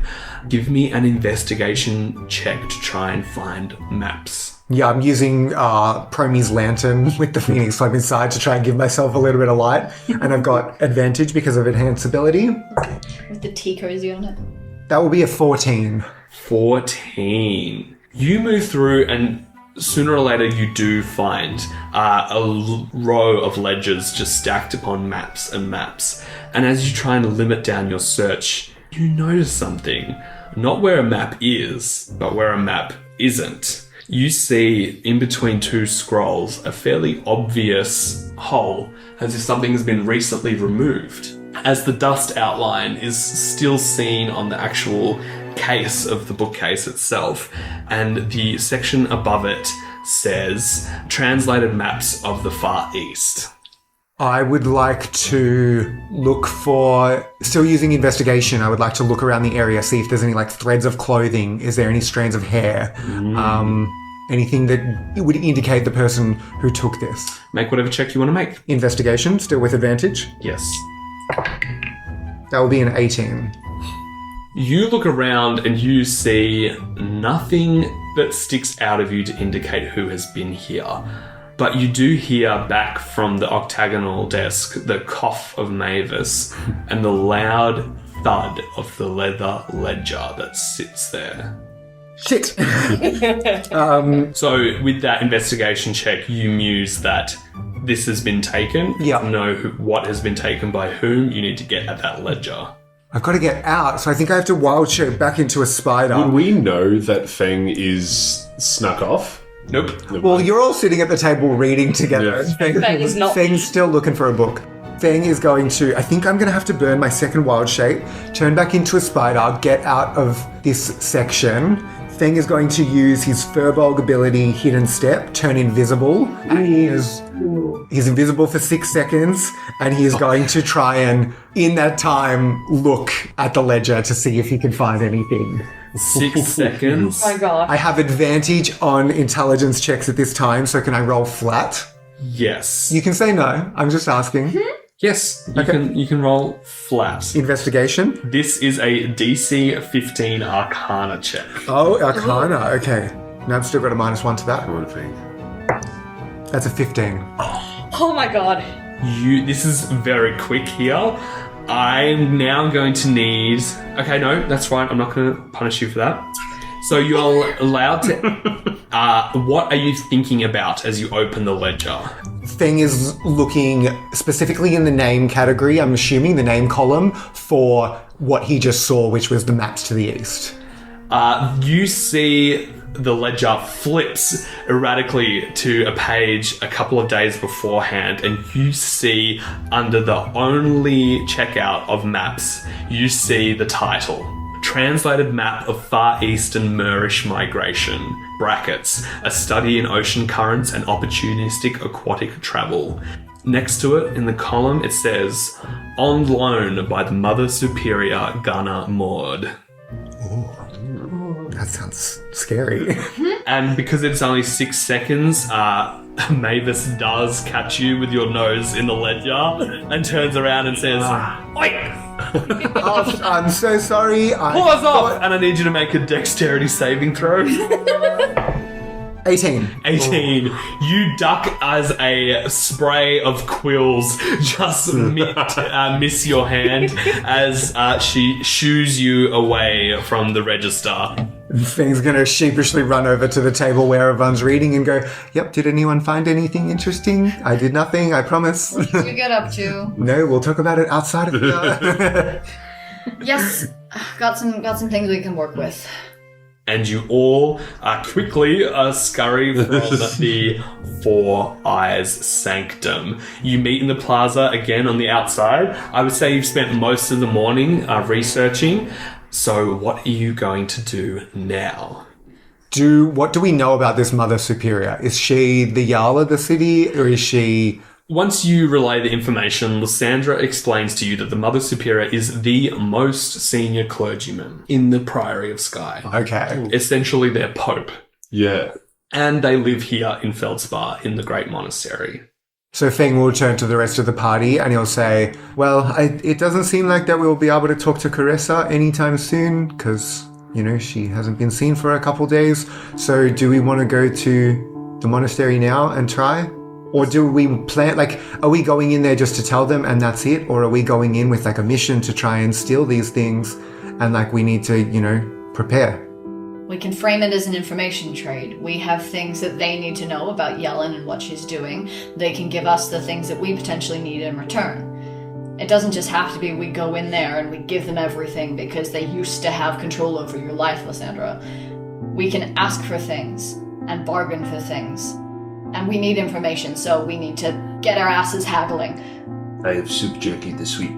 S2: Give me an investigation check to try and find maps.
S5: Yeah, I'm using Promi's lantern with the Phoenix Club inside to try and give myself a little bit of light. And I've got advantage because of enhanced ability.
S3: With the tea cozy on it.
S5: That will be a 14.
S2: 14. You move through and sooner or later you do find a row of ledgers just stacked upon maps and maps. And as you try and limit down your search, you notice something. Not where a map is, but where a map isn't. You see, in between two scrolls, a fairly obvious hole, as if something has been recently removed. As the dust outline is still seen on the actual case of the bookcase itself, and the section above it says, Translated Maps of the Far East.
S5: I would like to look for, still using investigation, I would like to look around the area, see if there's any like threads of clothing, is there any strands of hair, anything that would indicate the person who took this.
S2: Make whatever check you want to make.
S5: Investigation, still with advantage.
S2: Yes.
S5: That will be an 18.
S2: You look around and you see nothing that sticks out of you to indicate who has been here. But you do hear back from the octagonal desk the cough of Mavis and the loud thud of the leather ledger that sits there.
S5: Shit!
S2: So with that investigation check, you muse that this has been taken.
S5: Yeah.
S2: Know what has been taken by whom. You need to get at that ledger.
S5: I've got to get out, so I think I have to wild shape back into a spider.
S4: Would we know that Feng is snuck off?
S2: Nope.
S5: Well, you're all sitting at the table reading together.
S4: Yeah.
S6: Feng is not.
S5: Feng's still looking for a book. Feng is going to, I think I'm going to have to burn my second wild shape, turn back into a spider, get out of this section. Feng is going to use his Furbolg ability, Hidden Step, turn invisible. And he's invisible for 6 seconds, and he is going to try and, in that time, look at the ledger to see if he can find anything.
S2: 6 seconds.
S6: Oh my god.
S5: I have advantage on intelligence checks at this time, so can I roll flat?
S2: Yes.
S5: You can say no. I'm just asking.
S2: Yes. You can roll flat.
S5: Investigation.
S2: This is a DC 15 Arcana check.
S5: Oh, Arcana. Okay. No, I've still got a -1 to that.
S4: Come on, Feng.
S5: That's a 15.
S6: Oh my god.
S2: This is very quick here. I'm now going to need... Okay, no, that's fine. I'm not going to punish you for that. So you're allowed to... what are you thinking about as you open the ledger?
S5: Feng is looking specifically in the name category, I'm assuming the name column, for what he just saw, which was the maps to the east.
S2: You see the ledger flips erratically to a page a couple of days beforehand, and you see under the only checkout of maps, you see the title. Translated Map of Far Eastern Moorish Migration, brackets, a study in ocean currents and opportunistic aquatic travel. Next to it, in the column, it says, On loan by the Mother Superior Gunnar Maud.
S5: That sounds scary.
S2: And because it's only 6 seconds, Mavis does catch you with your nose in the ledger and turns around and says, "Oi!
S5: Oh, I'm so sorry.
S2: Pause off!" And I need you to make a dexterity saving throw.
S5: 18.
S2: 18. You duck as a spray of quills just miss your hand as she shoos you away from the register.
S5: Feng's gonna sheepishly run over to the table where everyone's reading and go, "Yep, did anyone find anything interesting? I did nothing, I promise."
S1: What did you get up to?
S5: No, we'll talk about it outside of here.
S1: Yes, got some things we can work with.
S2: And you all quickly scurry from the Four Eyes Sanctum. You meet in the plaza again on the outside. I would say you've spent most of the morning researching. So what are you going to do now?
S5: What do we know about this Mother Superior? Is she the Jarl of the city, or is she...
S2: Once you relay the information, Lysandra explains to you that the Mother Superior is the most senior clergyman in the Priory of Skye.
S5: Okay.
S2: Essentially their pope.
S4: Yeah.
S2: And they live here in Feldspar in the Great Monastery.
S5: So Feng will turn to the rest of the party and he'll say, "Well, it doesn't seem like that we'll be able to talk to Carissa anytime soon because, she hasn't been seen for a couple days. So do we want to go to the monastery now and try? Or do we plan, are we going in there just to tell them and that's it? Or are we going in with a mission to try and steal these things and we need to, prepare?"
S1: We can frame it as an information trade. We have things that they need to know about Yellen and what she's doing. They can give us the things that we potentially need in return. It doesn't just have to be we go in there and we give them everything because they used to have control over your life, Lysandra. We can ask for things and bargain for things. And we need information, so we need to get our asses haggling.
S4: I have soup jerky this week.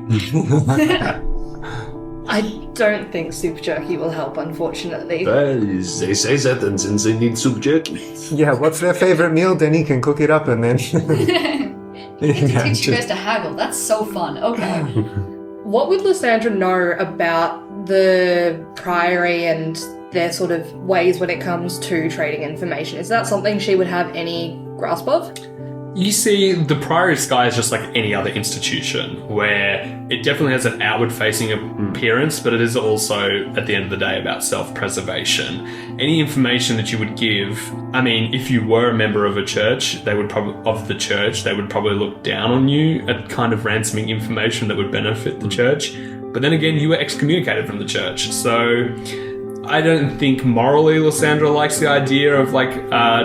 S6: I don't think soup jerky will help, unfortunately.
S4: They say that, and since they need soup jerky.
S5: Yeah, what's their favorite meal? Then he can cook it up and then...
S1: Teach you guys to haggle. That's so fun. Okay.
S6: What would Lysandra know about the Priory and their sort of ways when it comes to trading information? Is that something she would have any grasp of?
S2: You see, the Priory of Skye is just like any other institution, where it definitely has an outward-facing appearance, but it is also, at the end of the day, about self-preservation. Any information that you would give, if you were a member of a church, they would probably look down on you at kind of ransoming information that would benefit the church. But then again, you were excommunicated from the church, so I don't think morally Lysandra likes the idea of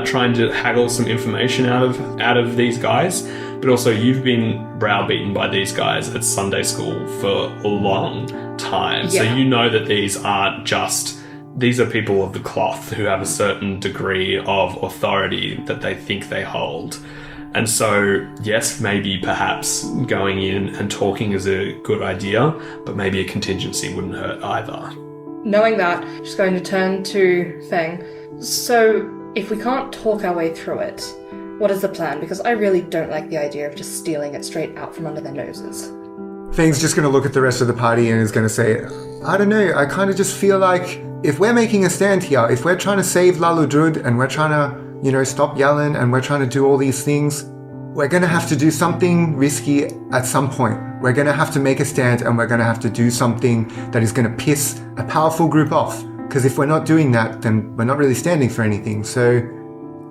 S2: trying to haggle some information out of these guys, but also you've been browbeaten by these guys at Sunday school for a long time. Yeah. So you know that these are people of the cloth who have a certain degree of authority that they think they hold. And so, yes, maybe perhaps going in and talking is a good idea, but maybe a contingency wouldn't hurt either.
S6: Knowing that, she's going to turn to Feng. So, if we can't talk our way through it, what is the plan? Because I really don't like the idea of just stealing it straight out from under their noses.
S5: Feng's just going to look at the rest of the party and is going to say, "I don't know, I kind of just feel like if we're making a stand here, if we're trying to save Laludrud and we're trying to, stop Yellen and we're trying to do all these things, we're going to have to do something risky at some point. We're going to have to make a stand and we're going to have to do something that is going to piss a powerful group off. Because if we're not doing that, then we're not really standing for anything. So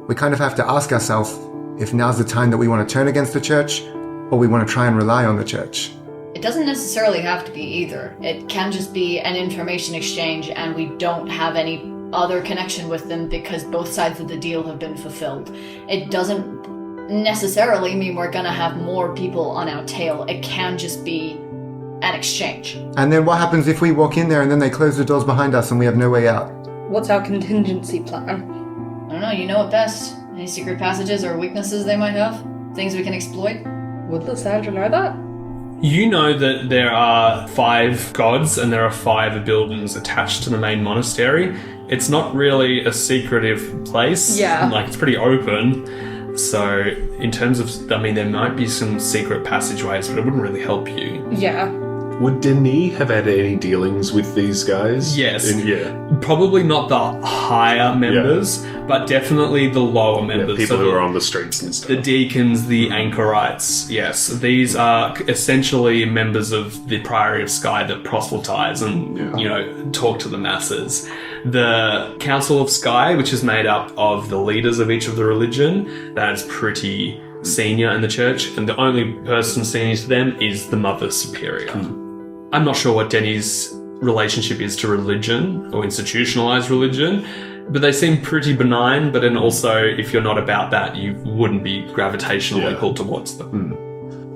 S5: we kind of have to ask ourselves if now's the time that we want to turn against the church or we want to try and rely on the church."
S1: It doesn't necessarily have to be either. It can just be an information exchange and we don't have any other connection with them because both sides of the deal have been fulfilled. It doesn't necessarily mean we're gonna have more people on our tail. It can just be an exchange.
S5: And then what happens if we walk in there and then they close the doors behind us and we have no way out?
S6: What's our contingency plan?
S1: I don't know, you know it best. Any secret passages or weaknesses they might have? Things we can exploit?
S6: Would Lysandra know that?
S2: You know that there are 5 gods and there are 5 buildings attached to the main monastery. It's not really a secretive place.
S6: Yeah.
S2: It's pretty open. So, in terms of, there might be some secret passageways, but it wouldn't really help you.
S6: Yeah.
S4: Would Denis have had any dealings with these guys?
S2: Yes.
S4: Yeah.
S2: Probably not the higher members, but definitely the lower members.
S4: People
S2: So
S4: who
S2: the-
S4: are on the streets and stuff.
S2: The deacons, the anchorites, yes. These are essentially members of the Priory of Skye that proselytize and, talk to the masses. The Council of Skye, which is made up of the leaders of each of the religion, that is pretty senior in the church, and the only person senior to them is the Mother Superior. I'm not sure what Denis' relationship is to religion or institutionalized religion, but they seem pretty benign, but then also, if you're not about that, you wouldn't be gravitationally pulled towards them.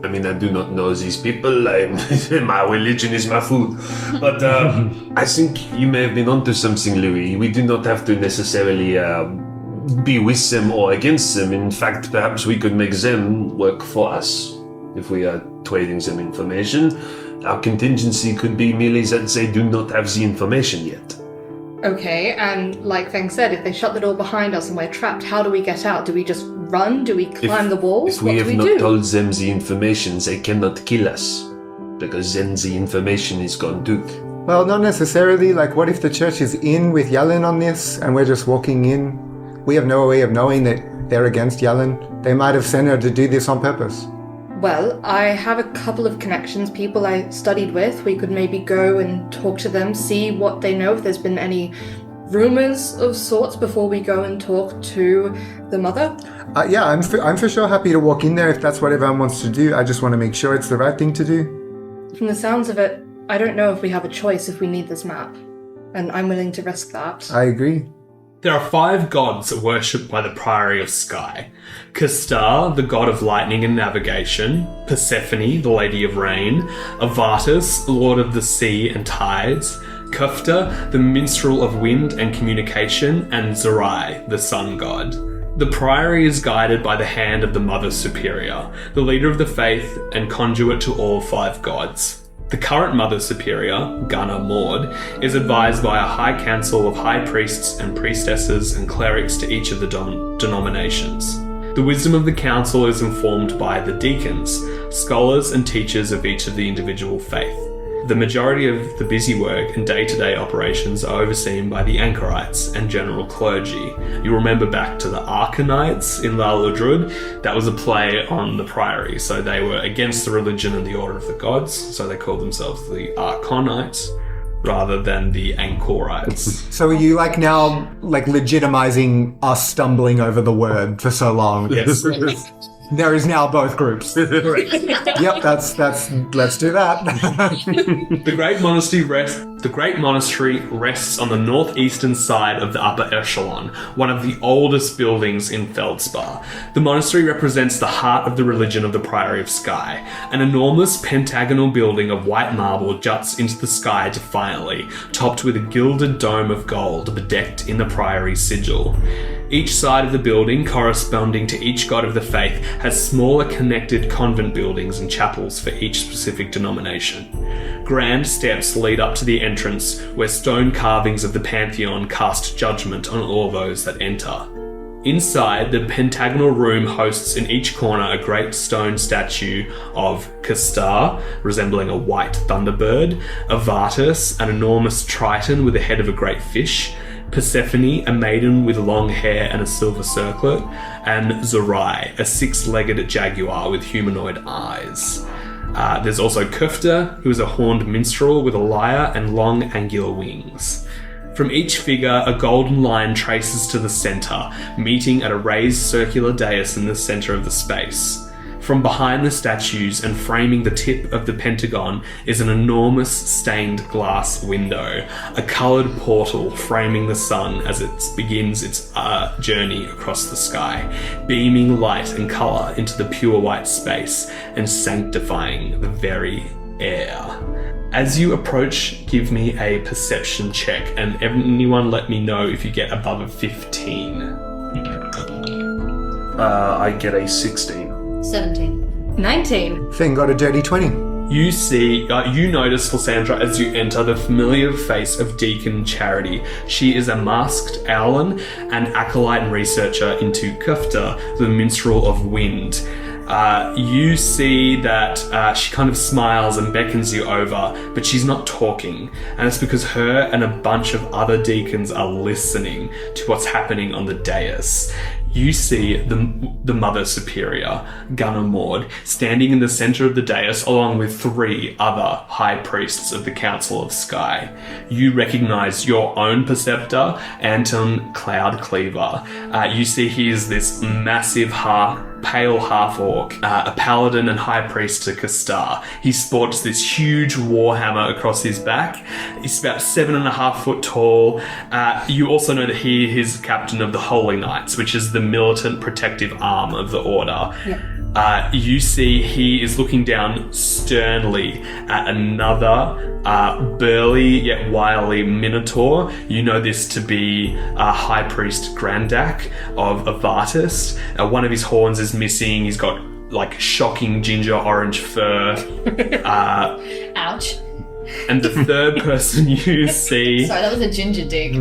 S4: I mean, I do not know these people. My religion is my food. But I think you may have been onto something, Louis. We do not have to necessarily be with them or against them. In fact, perhaps we could make them work for us if we are trading them information. Our contingency could be merely that they do not have the information yet.
S6: Okay, and like Feng said, if they shut the door behind us and we're trapped, how do we get out? Do we just run? Do we climb the walls?
S4: If we
S6: What
S4: have
S6: do we
S4: not
S6: do?
S4: told them the information, they cannot kill us. Because then the information is gone too.
S5: Well, not necessarily. Like, what if the church is in with Yellen on this and we're just walking in? We have no way of knowing that they're against Yellen. They might have sent her to do this on purpose.
S6: Well, I have a couple of connections, people I studied with. We could maybe go and talk to them, see what they know, if there's been any rumors of sorts before we go and talk to the mother.
S5: Yeah, I'm for sure happy to walk in there if that's what everyone wants to do. I just want to make sure it's the right thing to do.
S6: From the sounds of it, I don't know if we have a choice if we need this map. And I'm willing to risk that.
S5: I agree.
S2: There are 5 gods worshipped by the Priory of Skye. Castar, the god of lightning and navigation, Persephone, the lady of rain, Avatus, lord of the sea and tides, Kufta, the minstrel of wind and communication, and Zerai, the sun god. The Priory is guided by the hand of the Mother Superior, the leader of the faith and conduit to all 5 gods. The current Mother Superior, Gunnar Maud, is advised by a high council of high priests and priestesses and clerics to each of the denominations. The wisdom of the council is informed by the deacons, scholars and teachers of each of the individual faith. The majority of the busy work and day-to-day operations are overseen by the anchorites and general clergy. You remember back to the Archonites in La Ludrud, that was a play on the Priory, so they were against the religion and the order of the gods, so they called themselves the Archonites rather than the Anchorites.
S5: So are you now legitimizing us stumbling over the word for so long?
S2: Yes.
S5: There is now both groups.
S2: Correct.
S5: Yep, let's do that.
S2: The Great Monastery rests on the northeastern side of the upper echelon, one of the oldest buildings in Feldspar. The monastery represents the heart of the religion of the Priory of Skye. An enormous pentagonal building of white marble juts into the sky defiantly, topped with a gilded dome of gold bedecked in the Priory sigil. Each side of the building, corresponding to each god of the faith, has smaller connected convent buildings and chapels for each specific denomination. Grand steps lead up to the entrance, where stone carvings of the Pantheon cast judgment on all those that enter. Inside, the pentagonal room hosts in each corner a great stone statue of Castar, resembling a white thunderbird, Avatus, an enormous triton with the head of a great fish, Persephone, a maiden with long hair and a silver circlet, and Zerai, a 6-legged jaguar with humanoid eyes. There's also Kufta, who is a horned minstrel with a lyre and long angular wings. From each figure, a golden line traces to the centre, meeting at a raised circular dais in the centre of the space. From behind the statues and framing the tip of the pentagon is an enormous stained glass window, a coloured portal framing the sun as it begins its journey across the sky, beaming light and colour into the pure white space and sanctifying the very air. As you approach, give me a perception check, and anyone let me know if you get above a 15.
S4: I get a 16.
S3: 17.
S6: 19.
S5: Feng got a dirty 20.
S2: You notice, Lysandra, as you enter, the familiar face of Deacon Charity. She is a masked owlin, an acolyte and researcher into Kufta, the minstrel of wind. You see that she kind of smiles and beckons you over, but she's not talking. And it's because her and a bunch of other deacons are listening to what's happening on the dais. You see the Mother Superior, Gunnar Maud, standing in the center of the dais along with 3 other high priests of the Council of Sky. You recognize your own preceptor, Anton Cloud Cleaver. You see he is this massive pale half-orc, a paladin and high priest to Kastar. He sports this huge warhammer across his back. He's about 7.5 foot tall. You also know that he is captain of the Holy Knights, which is the militant protective arm of the order. Yep. You see he is looking down sternly at another burly yet wily minotaur. You know this to be High Priest Grandak of Avartis. One of his horns is missing. He's got like shocking ginger orange fur.
S6: Ouch.
S2: And the third person you see...
S3: Sorry, that was a ginger dick.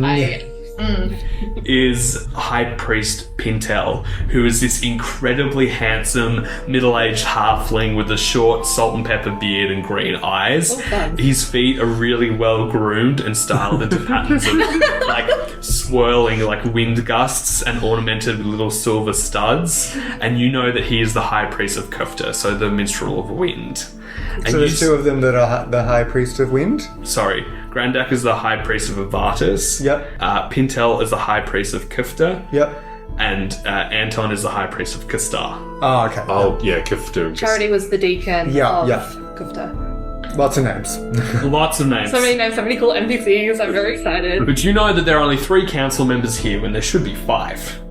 S2: Is High Priest Pintel, who is this incredibly handsome, middle-aged halfling with a short salt and pepper beard and green eyes. His feet are really well groomed and styled into patterns of like swirling like wind gusts and ornamented with little silver studs. And you know that he is the High Priest of Kufta, so the minstrel of wind. And
S5: So there's 2 of them that are the High Priest of Wind?
S2: Sorry. Grandak is the High Priest of Avartis.
S5: Yep.
S2: Pintel is the High Priest of Kufta.
S5: Yep.
S2: And Anton is the High Priest of Kastar.
S5: Oh, okay.
S4: Oh, yeah, Kifter.
S6: Charity was the deacon of
S5: yeah.
S6: Kufta.
S5: Lots of names.
S2: Lots of names.
S6: So many names, so many cool NPCs. I'm very excited.
S2: But you know that there are only 3 council members here when there should be 5.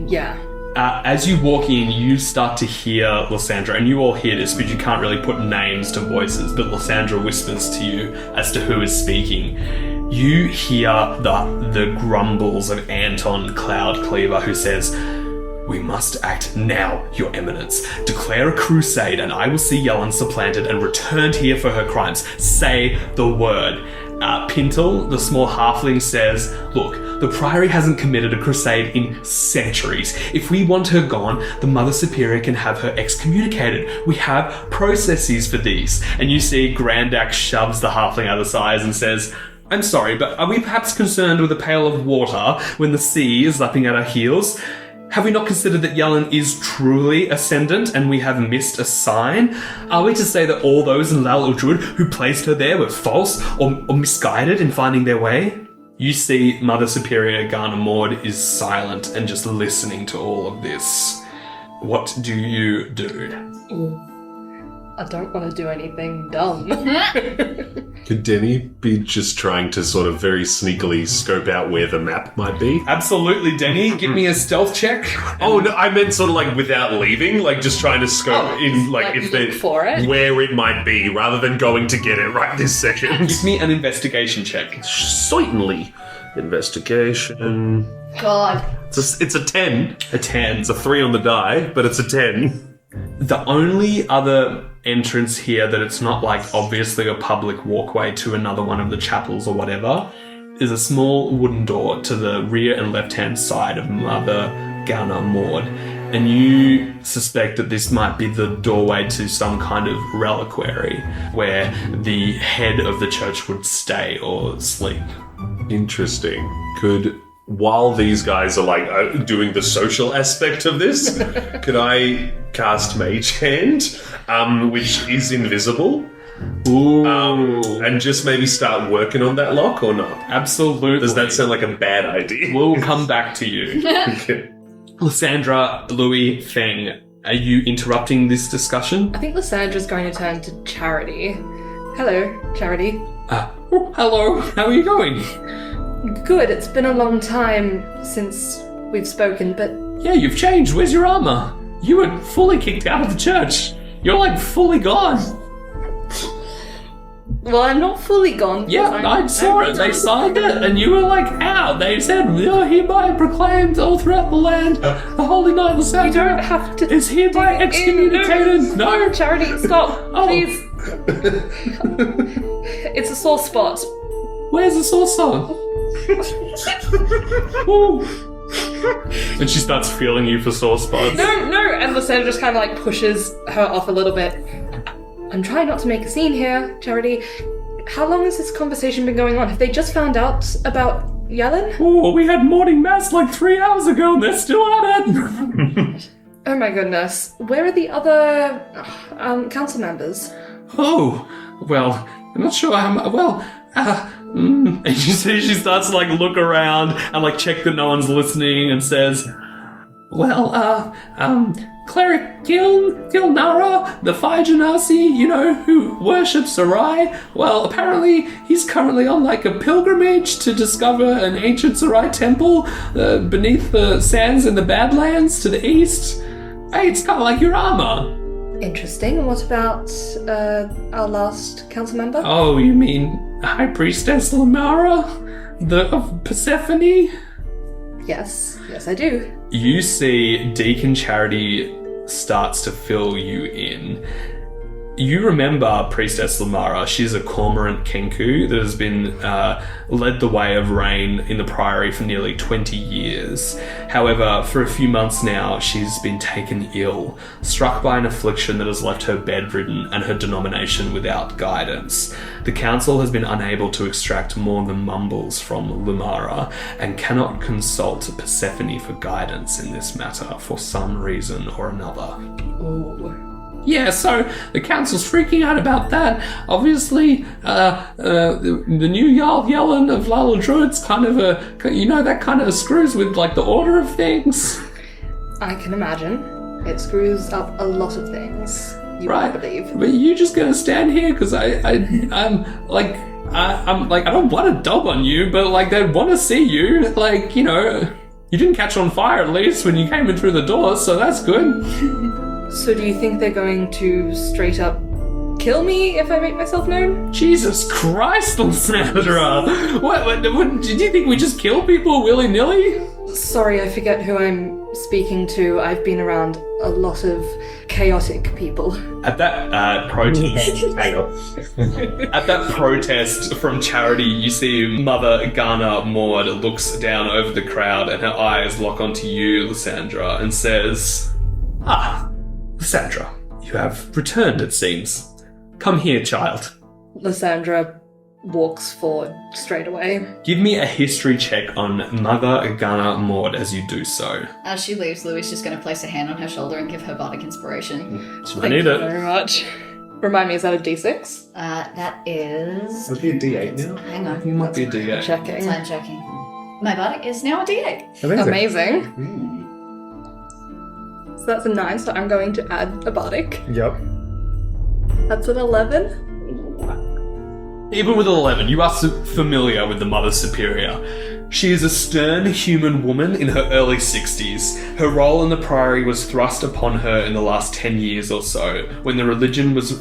S6: Yeah.
S2: As you walk in, you start to hear Lysandra, and you all hear this, but you can't really put names to voices, but Lysandra whispers to you as to who is speaking. You hear the grumbles of Anton Cloud Cleaver, who says, "We must act now, Your Eminence. Declare a crusade, and I will see Yellen supplanted and returned here for her crimes. Say the word." Pintel, the small halfling, says, "Look, the Priory hasn't committed a crusade in centuries. If we want her gone, the Mother Superior can have her excommunicated. We have processes for these." And you see Grandak shoves the halfling out of the sides and says, "I'm sorry, but are we perhaps concerned with a pail of water when the sea is lapping at our heels? Have we not considered that Yellen is truly ascendant and we have missed a sign? Are we to say that all those in Lal Uldrud who placed her there were false or misguided in finding their way?" You see Mother Superior Gunnar Maud is silent and just listening to all of this. What do you do?
S6: I don't want to do anything dumb.
S4: Could Denny be just trying to sort of very sneakily scope out where the map might be?
S2: Absolutely, Denny. Give me a stealth check.
S4: Oh, no, I meant sort of like without leaving, like just trying to scope in, like if
S6: look for it?
S4: where it might be, rather than going to get it right this second.
S2: Give me an investigation check.
S4: Certainly. Investigation.
S6: God.
S4: It's a 10.
S2: A 10.
S4: It's a 3 on the die, but it's a 10.
S2: The only other entrance here that it's not like obviously a public walkway to another one of the chapels or whatever is a small wooden door to the rear and left-hand side of Mother Gunnar Maud. And you suspect that this might be the doorway to some kind of reliquary where the head of the church would stay or sleep.
S4: Interesting. While these guys are like doing the social aspect of this, could I cast Mage Hand, which is invisible?
S2: Ooh.
S4: And just maybe start working on that lock or not?
S2: Absolutely.
S4: Does that sound like a bad idea?
S2: We'll come back to you.
S4: Okay.
S2: Lysandra, Louis, Feng, are you interrupting this discussion?
S6: I think Lysandra's going to turn to Charity. Hello, Charity.
S2: Hello, how are you going?
S6: Good, it's been a long time since we've spoken, but
S2: Yeah, you've changed. Where's your armor? You were fully kicked out of the church. You're like fully gone.
S6: well, I'm not fully gone.
S2: Yeah, I saw it. They signed it, and you were like out. They said, "You're hereby proclaimed all throughout the land. The Holy Knight
S6: You
S2: Lysandra
S6: don't have to.
S2: is hereby
S6: dig in.
S2: excommunicated." No.
S6: Charity, stop,
S2: Oh.
S6: please. It's a sore spot.
S2: Where's the source song? Ooh. And she starts feeling you for sore spots.
S6: No, and Lysandra just kind of like pushes her off a little bit. I'm trying not to make a scene here, Charity. How long has this conversation been going on? Have they just found out about Yellen?
S2: Oh, we had morning mass like 3 hours ago and they're still at it.
S6: Oh my goodness. Where are the other council members?
S2: Oh, well, I'm not sure how and you see she starts to like look around and like check that no one's listening and says, Cleric Gilnara, the Fire Genasi, who worships Sarai, well, apparently he's currently on like a pilgrimage to discover an ancient Sarai temple beneath the sands in the Badlands to the east. Hey, it's kind of like your armor.
S6: Interesting. And what about our last council member?
S2: Oh, you mean High Priestess Lamara? Of Persephone?
S6: Yes, I do.
S2: You see Deacon Charity starts to fill you in. You remember Priestess Lamara. She's a cormorant kenku that has been led the way of rain in the Priory for nearly 20 years. However, for a few months now, she's been taken ill, struck by an affliction that has left her bedridden and her denomination without guidance. The council has been unable to extract more than mumbles from Lamara and cannot consult Persephone for guidance in this matter for some reason or another.
S6: Ooh.
S2: Yeah, so the council's freaking out about that. Obviously, the new Jarl Yellen of Lala Druid's kind of that kind of screws with like the order of things.
S6: I can imagine. It screws up a lot of things. You
S2: Right.
S6: believe.
S2: But you just gonna stand here because I'm like I don't want to dog on you, but like they want to see you. Like you didn't catch on fire at least when you came in through the door, so that's good.
S6: So do you think they're going to straight up kill me if I make myself known?
S2: Jesus Christ, Lysandra! What? Did you think we just kill people willy-nilly?
S6: Sorry, I forget who I'm speaking to. I've been around a lot of chaotic people.
S2: At that protest, at that protest from Charity, you see Mother Ghana Maud looks down over the crowd and her eyes lock onto you, Lysandra, and says, Lysandra, you have returned, it seems. Come here, child.
S6: Lysandra walks forward straight away.
S2: Give me a history check on Mother Ghana Maud as you do so.
S3: As she leaves, Louie's just going to place a hand on her shoulder and give her bardic inspiration.
S2: I need it.
S6: Very much. Remind me, is that a D6?
S3: That is...
S4: Would it be a D8 now?
S3: Hang on.
S2: You might be a D8.
S6: Checking.
S3: I'm checking. My bardic is now a D8.
S6: Amazing. So that's a 9, so I'm going to add a bardic.
S5: Yep.
S6: That's an 11.
S2: Even with an 11, you are familiar with the Mother Superior. She is a stern human woman in her early 60s. Her role in the Priory was thrust upon her in the last 10 years or so, when the religion was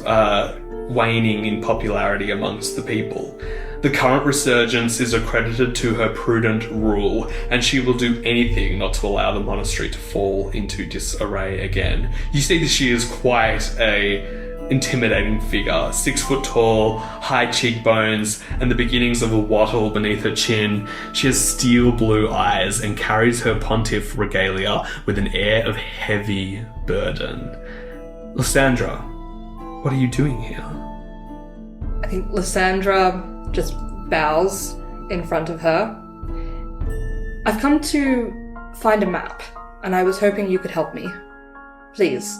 S2: waning in popularity amongst the people. The current resurgence is accredited to her prudent rule, and she will do anything not to allow the monastery to fall into disarray again. You see that she is quite a intimidating figure, 6 foot tall, high cheekbones, and the beginnings of a wattle beneath her chin. She has steel blue eyes and carries her pontiff regalia with an air of heavy burden. Lysandra, what are you doing here?
S6: I think Lysandra just bows in front of her. I've come to find a map, and I was hoping you could help me. Please.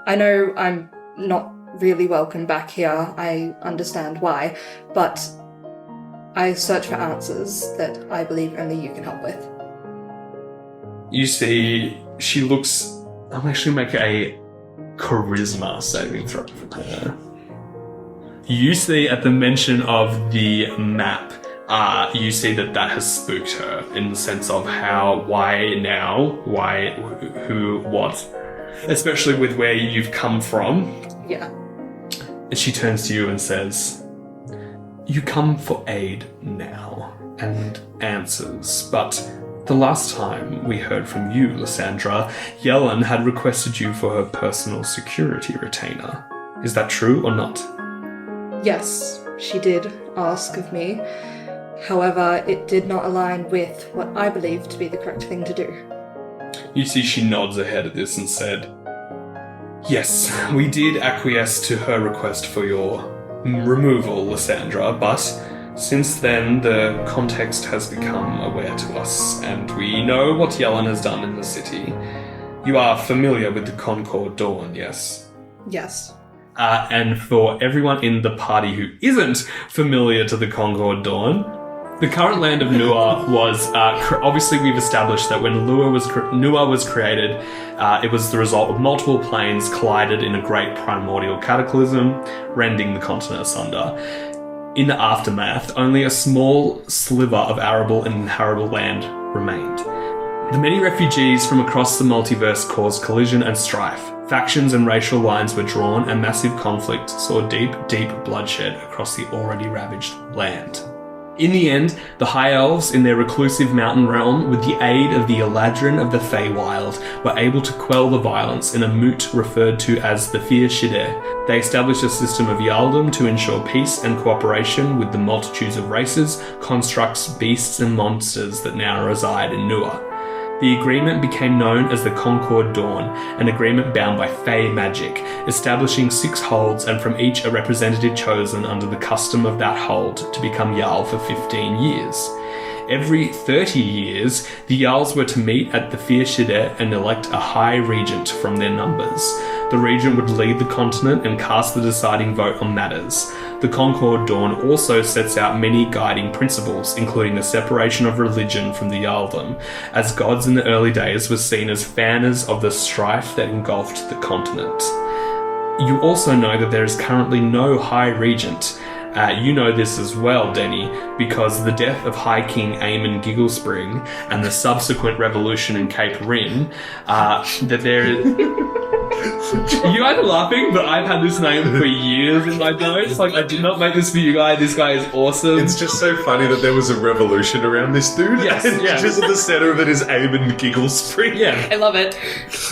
S6: I know I'm not really welcome back here, I understand why, but I search for answers that I believe only you can help with.
S2: You see, she looks... I'll actually make a charisma saving throw for her. You see, at the mention of the map, you see that has spooked her in the sense of how, why now, why, who, what, especially with where you've come from.
S6: Yeah.
S2: And she turns to you and says, you come for aid now, and answers, but the last time we heard from you, Lysandra, Yellen had requested you for her personal security retainer. Is that true or not?
S6: Yes, she did ask of me. However, it did not align with what I believe to be the correct thing to do.
S2: You see she nods her head at this and said, "Yes, we did acquiesce to her request for your removal, Lysandra, but since then the context has become aware to us, and we know what Yellen has done in the city. You are familiar with the Concord Dawn, yes?"
S6: Yes.
S2: And for everyone in the party who isn't familiar to the Concord Dawn, the current land of Nua was, obviously we've established that when Nua was created, it was the result of multiple planes collided in a great primordial cataclysm, rending the continent asunder. In the aftermath, only a small sliver of arable and inhabitable land remained. The many refugees from across the multiverse caused collision and strife. Factions and racial lines were drawn, and massive conflict saw deep, deep bloodshed across the already ravaged land. In the end, the High Elves, in their reclusive mountain realm, with the aid of the Eladrin of the Feywild, were able to quell the violence in a moot referred to as the Fir Shide. They established a system of Yaldom to ensure peace and cooperation with the multitudes of races, constructs, beasts and monsters that now reside in Nua. The agreement became known as the Concord Dawn, an agreement bound by Fey magic, establishing 6 holds and from each a representative chosen under the custom of that hold to become Jarl for 15 years. Every 30 years, the Jarls were to meet at the Fir Shide and elect a High Regent from their numbers. The Regent would lead the continent and cast the deciding vote on matters. The Concord Dawn also sets out many guiding principles, including the separation of religion from the Jarldom, as gods in the early days were seen as fanners of the strife that engulfed the continent. You also know that there is currently no High Regent. You know this as well, Denny, because the death of High King Aemon Gigglespring and the subsequent revolution in Cape Rin, that there is... You guys are laughing, but I've had this name for years in my notes. Like, I did not make this for you guys. This guy is awesome.
S4: It's just so funny that there was a revolution around this dude.
S2: Yes,
S4: and
S2: yeah.
S4: just at the center of it is Aemon Gigglespring.
S2: Yeah.
S6: I love it.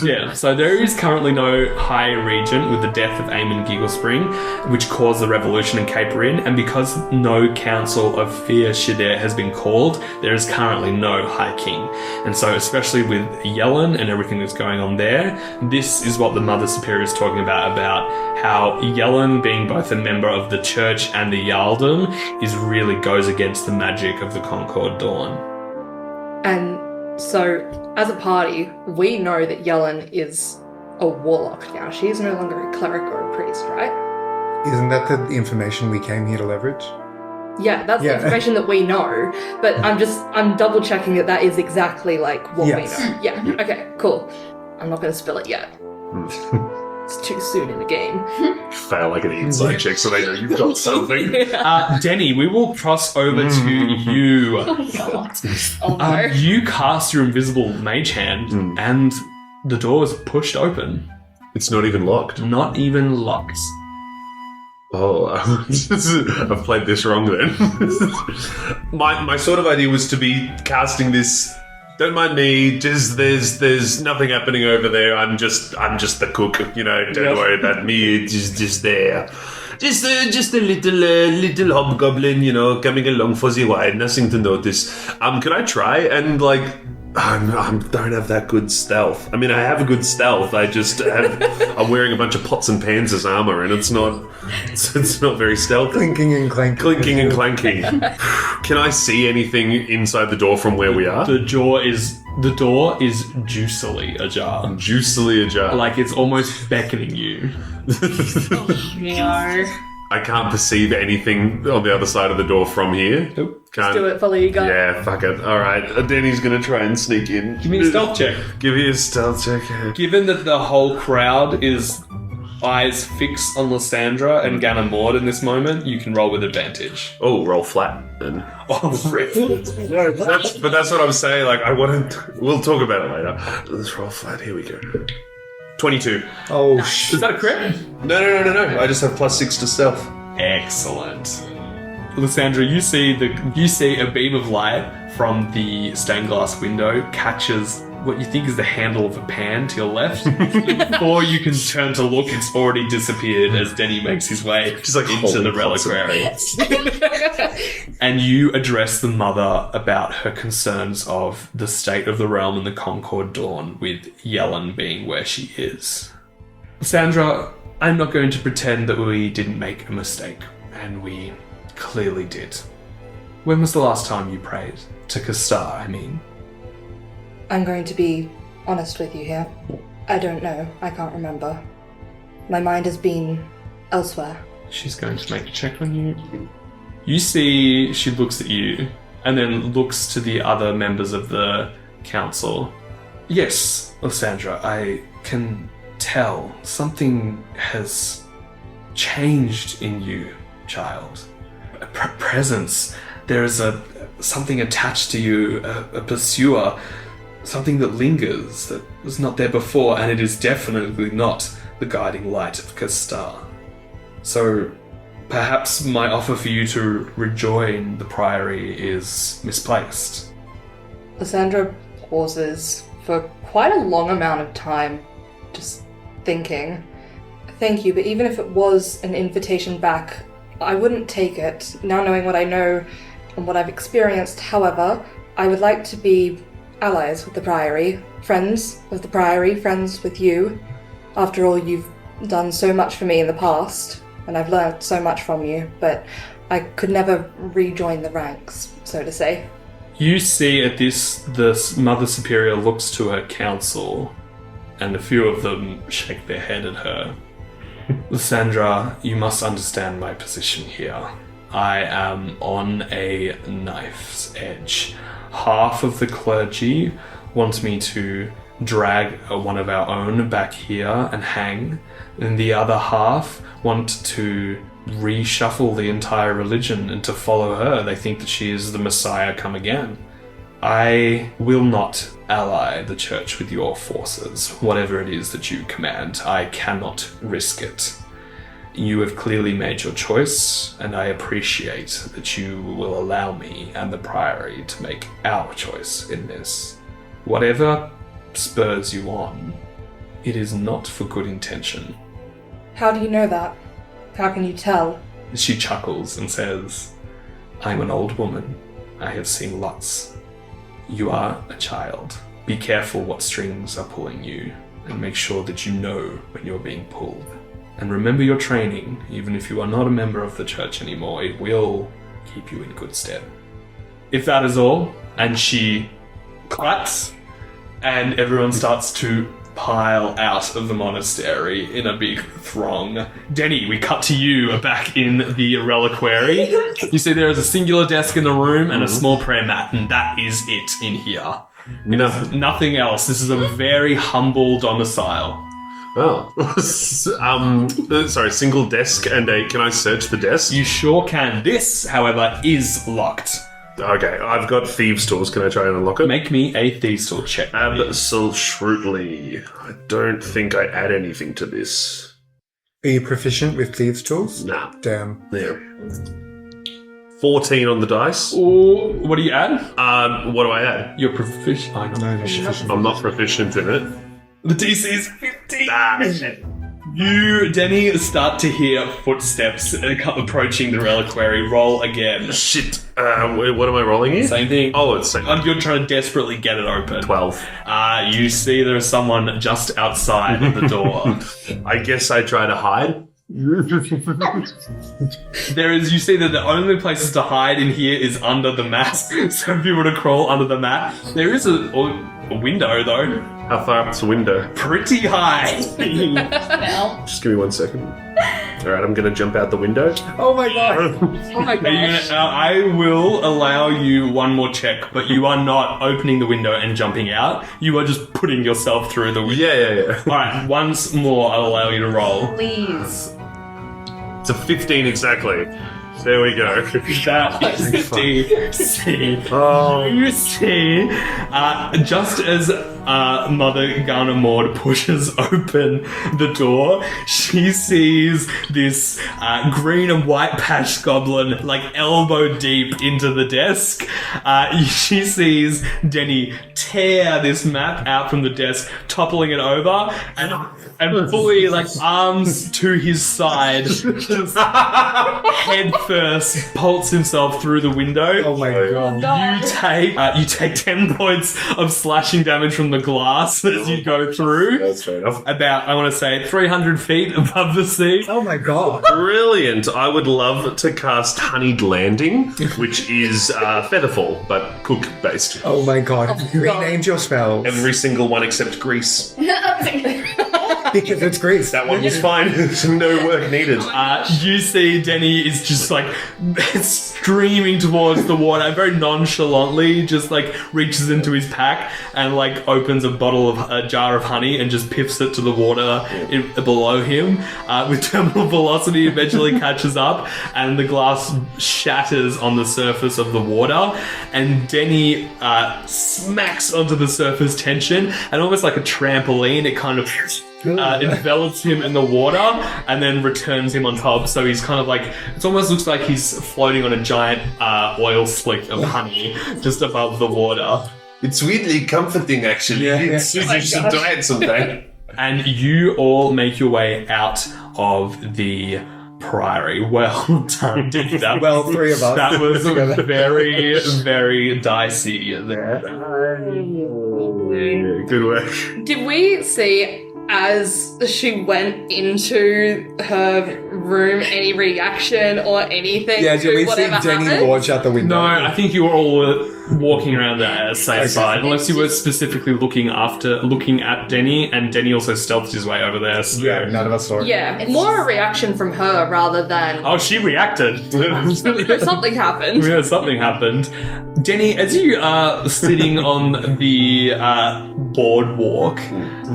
S2: Yeah, so there is currently no High Regent with the death of Aemon Gigglespring, which caused the revolution in Cape Rin, and because no Council of Fir Shide has been called, there is currently no High King. And so, especially with Yellen and everything that's going on there, this is what the Mother Superior is talking about how Yellen, being both a member of the Church and the Jarldom, really goes against the magic of the Concord Dawn.
S6: And so, as a party, we know that Yellen is a warlock now. She is no longer a cleric or a priest, right?
S5: Isn't that the information we came here to leverage?
S6: Yeah, that's the information that we know, but I'm double checking that is exactly like what we know. Yeah, okay, cool. I'm not going to spill it yet. It's too soon in the game.
S4: Fail like an inside check so they know you've got something.
S2: Denny, we will cross over to you.
S6: Oh, God. Oh, no.
S2: You cast your invisible mage hand, and the door is pushed open.
S4: It's not even locked.
S2: Not even locked.
S4: Oh, I've played this wrong then. My sort of idea was to be casting this. Don't mind me. Just there's nothing happening over there. I'm just the cook. You know. Don't worry about me. Just there. Just a little hobgoblin. You know, coming along fuzzy wide. Nothing to notice. Could I try and like? I don't have that good stealth. I mean, I have a good stealth. I'm wearing a bunch of pots and pans as armor, and it's not very stealthy.
S5: Clinking and clanking.
S4: Clinking and clanking. Can I see anything inside the door from where we are?
S2: The door is juicily ajar.
S4: Juicily ajar.
S2: Like it's almost beckoning you.
S6: No.
S4: I can't perceive anything on the other side of the door from here.
S2: Nope.
S6: Just do it, follow your gut.
S4: Yeah, fuck it. Alright, Denny's gonna try and sneak in.
S2: Give me a stealth check.
S4: Give me a stealth check.
S2: Given that the whole crowd is eyes fixed on Lysandra and Ganna Maud in this moment, you can roll with advantage.
S4: Oh, roll flat then.
S2: Oh, rip.
S4: But that's what I'm saying. Like, we'll talk about it later. Let's roll flat. Here we go. 22.
S5: Oh,
S2: Is that a crit?
S4: No. I just have +6 to stealth.
S2: Excellent. Lysandra, you see a beam of light from the stained glass window catches what you think is the handle of a pan to your left. Before you can turn to look, it's already disappeared as Denny makes his way
S4: Just like
S2: into the reliquary. And you address the mother about her concerns of the state of the realm and the Concord Dawn, with Yellen being where she is. Lysandra, I'm not going to pretend that we didn't make a mistake, and we clearly did. When was the last time you prayed? To Kastar, I mean.
S6: I'm going to be honest with you here. I don't know. I can't remember. My mind has been elsewhere.
S2: She's going to make a check on you. You see, she looks at you, and then looks to the other members of the council. Yes, Lysandra, I can tell something has changed in you, child. A presence. There is something attached to you, a pursuer, something that lingers, that was not there before, and it is definitely not the guiding light of Kastar. So, perhaps my offer for you to rejoin the Priory is misplaced.
S6: Lysandra pauses for quite a long amount of time, just thinking. Thank you, but even if it was an invitation back, I wouldn't take it, now knowing what I know and what I've experienced. However, I would like to be allies with the Priory, friends with the Priory, friends with you. After all, you've done so much for me in the past, and I've learnt so much from you, but I could never rejoin the ranks, so to say.
S2: You see at this, the Mother Superior looks to her council, and a few of them shake their head at her. Lysandra, you must understand my position here. I am on a knife's edge. Half of the clergy want me to drag one of our own back here and hang, and the other half want to reshuffle the entire religion and to follow her. They think that she is the Messiah come again. I will not ally the church with your forces. Whatever it is that you command, I cannot risk it. You have clearly made your choice, and I appreciate that you will allow me and the Priory to make our choice in this. Whatever spurs you on, it is not for good intention.
S6: How do you know that? How can you tell?
S2: She chuckles and says, I'm an old woman. I have seen lots. You are a child. Be careful what strings are pulling you, and make sure that you know when you're being pulled. And remember your training, even if you are not a member of the church anymore, it will keep you in good stead. If that is all, and she claps, and everyone starts to pile out of the monastery in a big throng. Denny, we cut to you back in the reliquary. You see there is a singular desk in the room and a small prayer mat, and that is it in here. Nothing else. This is a very humble domicile.
S4: Oh. Sorry, single desk and a... Can I search the desk?
S2: You sure can. This, however, is locked.
S4: Okay, I've got thieves' tools. Can I try and unlock it?
S2: Make me a thieves' tool check.
S4: Absolutely. I don't think I add anything to this.
S5: Are you proficient with thieves' tools?
S4: Nah.
S5: Damn.
S4: There. 14 on the dice.
S2: Ooh, what do you add?
S4: What do I add?
S2: You're proficient. I'm not proficient.
S4: I'm not proficient in it.
S2: The DC is 15. You, Denny, start to hear footsteps approaching the reliquary. Roll again.
S4: Shit. What am I rolling here?
S2: Same thing.
S4: Oh, it's same.
S2: You're trying to desperately get it open.
S4: 12.
S2: You see there's someone just outside the door.
S4: I guess I try to hide.
S2: You see that the only places to hide in here is under the mat. So if you were to crawl under the mat, there is a window though.
S4: How far up's the window?
S2: Pretty high.
S6: Now.
S4: Just give me 1 second. Alright, I'm gonna jump out the window.
S5: Oh my god.
S6: Oh my gosh.
S2: I will allow you one more check, but you are not opening the window and jumping out. You are just putting yourself through the window.
S4: Yeah.
S2: Alright, once more I'll allow you to roll.
S6: Please.
S4: It's a 15 exactly. There we go.
S2: That is DC.
S4: Oh.
S2: You see, just as Mother Garner Maud pushes open the door, she sees this green and white patched goblin like elbow deep into the desk. She sees Denny tear this map out from the desk, toppling it over, and fully like arms to his side, just head first, bolts himself through the window.
S5: Oh my god.
S2: You take 10 points of slashing damage from the glass as you go through.
S4: That's fair enough.
S2: About, I want to say, 300 feet above the sea.
S5: Oh my god.
S4: Brilliant. I would love to cast Honeyed Landing, which is Featherfall, but cook based.
S5: Oh my god. You renamed your spells.
S4: Every single one except Grease.
S5: Because it's Greece.
S4: That one was fine. No work needed.
S2: You see Denny is just like streaming towards the water, very nonchalantly just like reaches into his pack and like opens a jar of honey and just piffs it to the water below him. With terminal velocity eventually catches up and the glass shatters on the surface of the water, and Denny smacks onto the surface tension, and almost like a trampoline it kind of envelops him in the water and then returns him on top, so he's kind of like, it almost looks like he's floating on a giant oil slick of honey just above the water.
S4: It's weirdly comforting, actually.
S5: Yeah.
S4: You should try it sometime.
S2: And you all make your way out of the Priory. Well done. That
S5: Well, three of us.
S2: That was very, very dicey there.
S4: Good work.
S6: Did we see, as she went into her room, any reaction or anything
S5: Yeah,
S6: to
S5: did we see
S6: whatever
S5: Denny
S6: happened?
S5: launch out the window?
S2: No, I think you were all walking around the safe side, unless you were specifically looking at Denny, and Denny also stealthed his way over there. So.
S5: Yeah, none of us saw it.
S6: Yeah, more a reaction from her rather than
S2: Oh, she reacted.
S6: something happened.
S2: Yeah, something happened. Denny, as you are sitting on the boardwalk,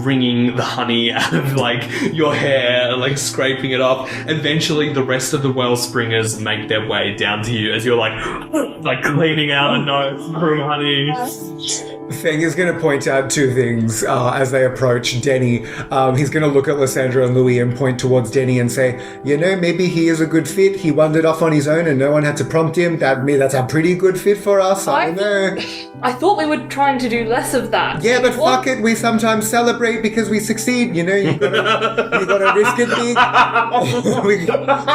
S2: wringing the honey out of like your hair, like scraping it off, eventually the rest of the Wellspringers make their way down to you as you're like cleaning out a nose from honey.
S5: Feng is going to point out two things as they approach Denny. He's going to look at Lysandra and Louis and point towards Denny and say, you know, maybe he is a good fit. He wandered off on his own and no one had to prompt him. That's a pretty good fit for us. I don't know.
S6: I thought we were trying to do less of that.
S5: Yeah, but fuck it. We sometimes celebrate because we succeed. You know, you gotta risk it big.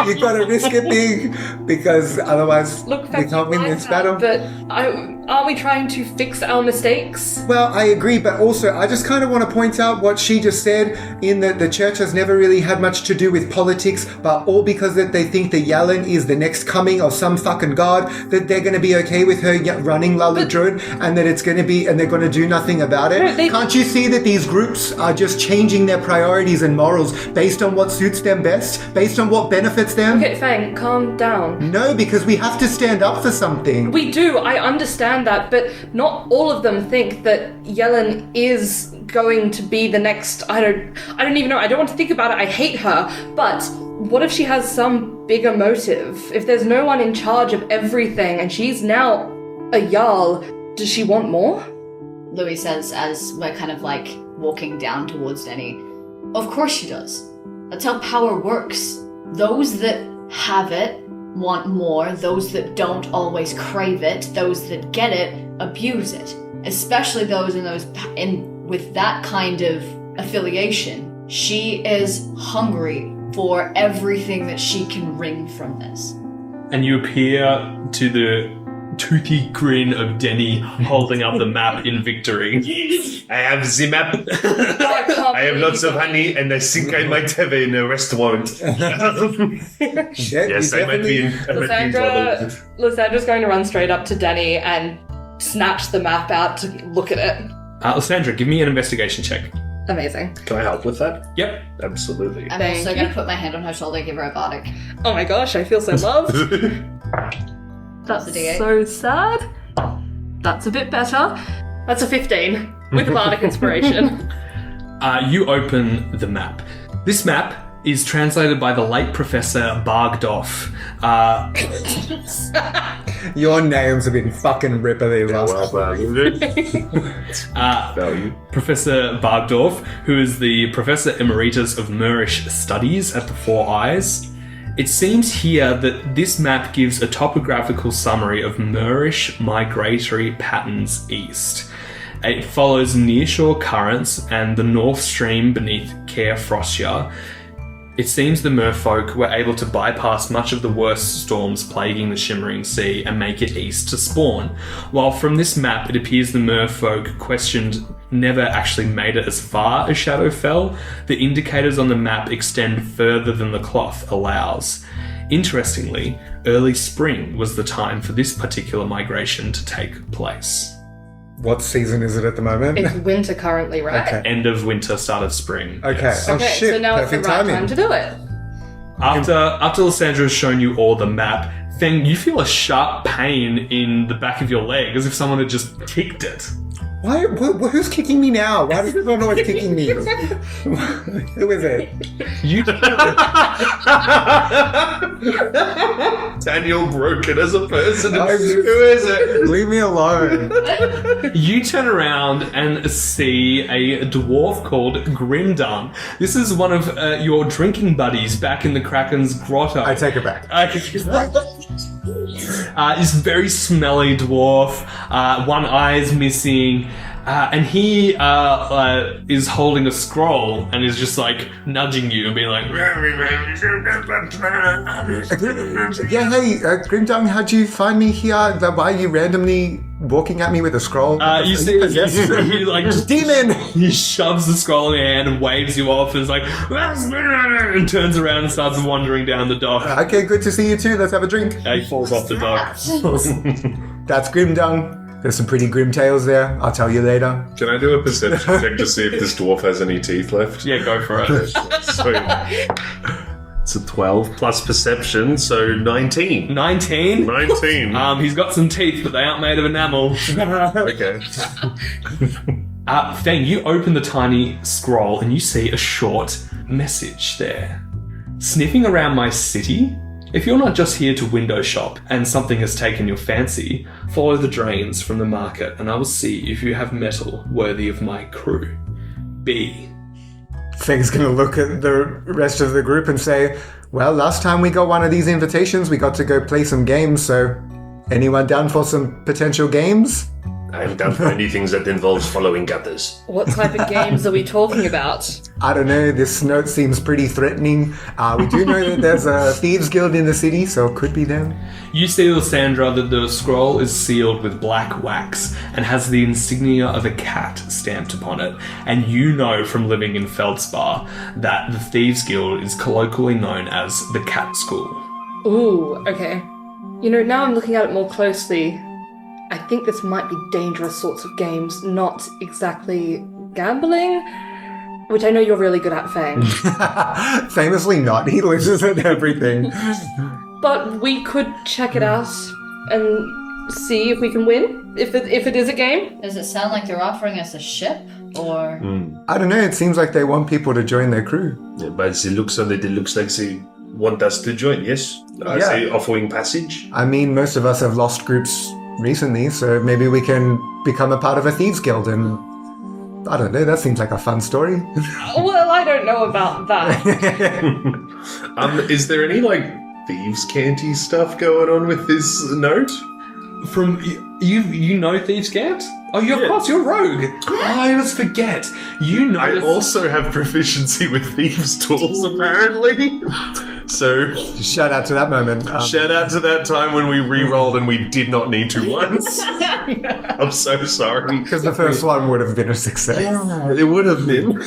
S5: You gotta risk it big because otherwise
S6: Look,
S5: we can't win this battle.
S6: But aren't we trying to fix our mistakes?
S5: Well, I agree, but also I just kind of want to point out what she just said in that the church has never really had much to do with politics, but all because that they think that Yellen is the next coming of some fucking god, that they're going to be okay with her running Laladrud, and that it's going to be, and they're going to do nothing about it. Can't you see that these groups are just changing their priorities and morals based on what suits them best, based on what benefits them?
S6: Okay, Feng, calm down.
S5: No, because we have to stand up for something.
S6: We do, I understand that, but not all of them think that Yellen is going to be the next, I don't even know, I don't want to think about it, I hate her, but what if she has some bigger motive? If there's no one in charge of everything and she's now a Jarl, does she want more?
S1: Louis says as we're kind of like walking down towards Denny. Of course she does. That's how power works. Those that have it want more. Those that don't always crave it. Those that get it abuse it. Especially those with that kind of affiliation. She is hungry for everything that she can wring from this.
S2: And you appear to the toothy grin of Denny holding up the map in victory.
S4: I have the map. I have lots of honey, and I think I might have a restaurant. Yes, I might be in trouble.
S6: Lysandra's going to run straight up to Denny and snatch the map out to look at it.
S2: Lysandra, give me an investigation check.
S6: Amazing.
S4: Can I help with that?
S2: Yep.
S4: Absolutely.
S1: I'm
S6: Thank
S1: also
S6: you.
S1: going to put my hand on her shoulder and give her a bardic.
S6: Oh my gosh, I feel so loved. That's
S1: a D8.
S6: so sad. That's a bit better. That's a 15 with bardic inspiration.
S2: You open the map. This map is translated by the late Professor Bargdorf.
S5: Your names have been fucking ripper these last
S4: Value.
S2: Professor Bargdorf, who is the Professor Emeritus of Moorish Studies at the Four Eyes. It seems here that this map gives a topographical summary of Moorish migratory patterns east. It follows nearshore currents and the North Stream beneath Caer Frostia. It seems the merfolk were able to bypass much of the worst storms plaguing the Shimmering Sea and make it east to spawn. While from this map it appears the merfolk questioned never actually made it as far as Shadowfell, the indicators on the map extend further than the cloth allows. Interestingly, early spring was the time for this particular migration to take place.
S5: What season is it at the moment?
S6: It's winter currently, right?
S5: Okay.
S2: End of winter, start of spring.
S5: Okay.
S2: Yes.
S5: Oh
S6: Okay,
S5: shit,
S6: so now it's the
S5: perfect
S6: right
S5: timing.
S6: time to do it.
S2: After Lysandra has shown you all the map, Feng, you feel a sharp pain in the back of your leg, as if someone had just kicked it.
S5: Why? Who's kicking me now? Why does everyone always kicking me? Who is it?
S2: You
S4: Daniel broken as a person.
S5: I'm-
S4: Who is it?
S5: Leave me alone.
S2: You turn around and see a dwarf called Grimdung. This is one of your drinking buddies back in the Kraken's grotto.
S5: I take it back.
S2: This very smelly dwarf. One eye is missing. And he is holding a scroll and is just like nudging you and being like,
S5: Yeah, hey, Grimdung, how'd you find me here? Why are you randomly walking at me with a scroll?
S2: you see, he like just
S5: Demon!
S2: he shoves the scroll in your hand and waves you off and is like, and turns around and starts wandering down the dock.
S5: Okay, good to see you too. Let's have a drink.
S2: He falls off the dock.
S5: That's Grimdung. There's some pretty grim tales there. I'll tell you later.
S4: Can I do a perception check to see if this dwarf has any teeth left?
S2: Yeah, go for it.
S4: Sweet. It's a 12 plus perception, so 19.
S2: 19.
S4: 19.
S2: He's got some teeth, but they aren't made of enamel.
S4: Okay.
S2: Feng, you open the tiny scroll and you see a short message there. Sniffing around my city? If you're not just here to window shop and something has taken your fancy, follow the drains from the market and I will see if you have metal worthy of my crew. B.
S5: Feng's gonna look at the rest of the group and say, well, last time we got one of these invitations, we got to go play some games, so anyone down for some potential games?
S4: I'm down for anything that involves following gathers.
S6: What type of games are we talking about?
S5: I don't know, this note seems pretty threatening. We do know that there's a thieves guild in the city, so it could be them.
S2: You see, Lysandra, that the scroll is sealed with black wax and has the insignia of a cat stamped upon it. And you know from living in Feldspar that the Thieves Guild is colloquially known as the Cat School.
S6: Ooh, okay. You know, now I'm looking at it more closely. I think this might be dangerous sorts of games, not exactly gambling, which I know you're really good at, Feng.
S5: Famously not, he loses at everything.
S6: But we could check it out and see if we can win, if it is a game.
S3: Does it sound like they're offering us a ship? Or...
S5: I don't know, it seems like they want people to join their crew.
S4: Yeah, by the looks of it, it looks like they want us to join, yes? Are
S5: Yeah.
S4: they offering passage?
S5: I mean, most of us have lost groups recently, so maybe we can become a part of a thieves guild and I don't know, that seems like a fun story.
S6: Well, I don't know about that.
S4: Is there any, thieves' canty stuff going on with this note?
S2: From you know Thieves Cant? Oh, of course, you're rogue. I always forget. You know.
S4: I also have proficiency with thieves' tools, apparently. So,
S5: Shout out to that moment.
S4: shout out to that time when we re-rolled and we did not need to once. I'm so sorry.
S5: Because the first one would have been a success.
S4: It would have been.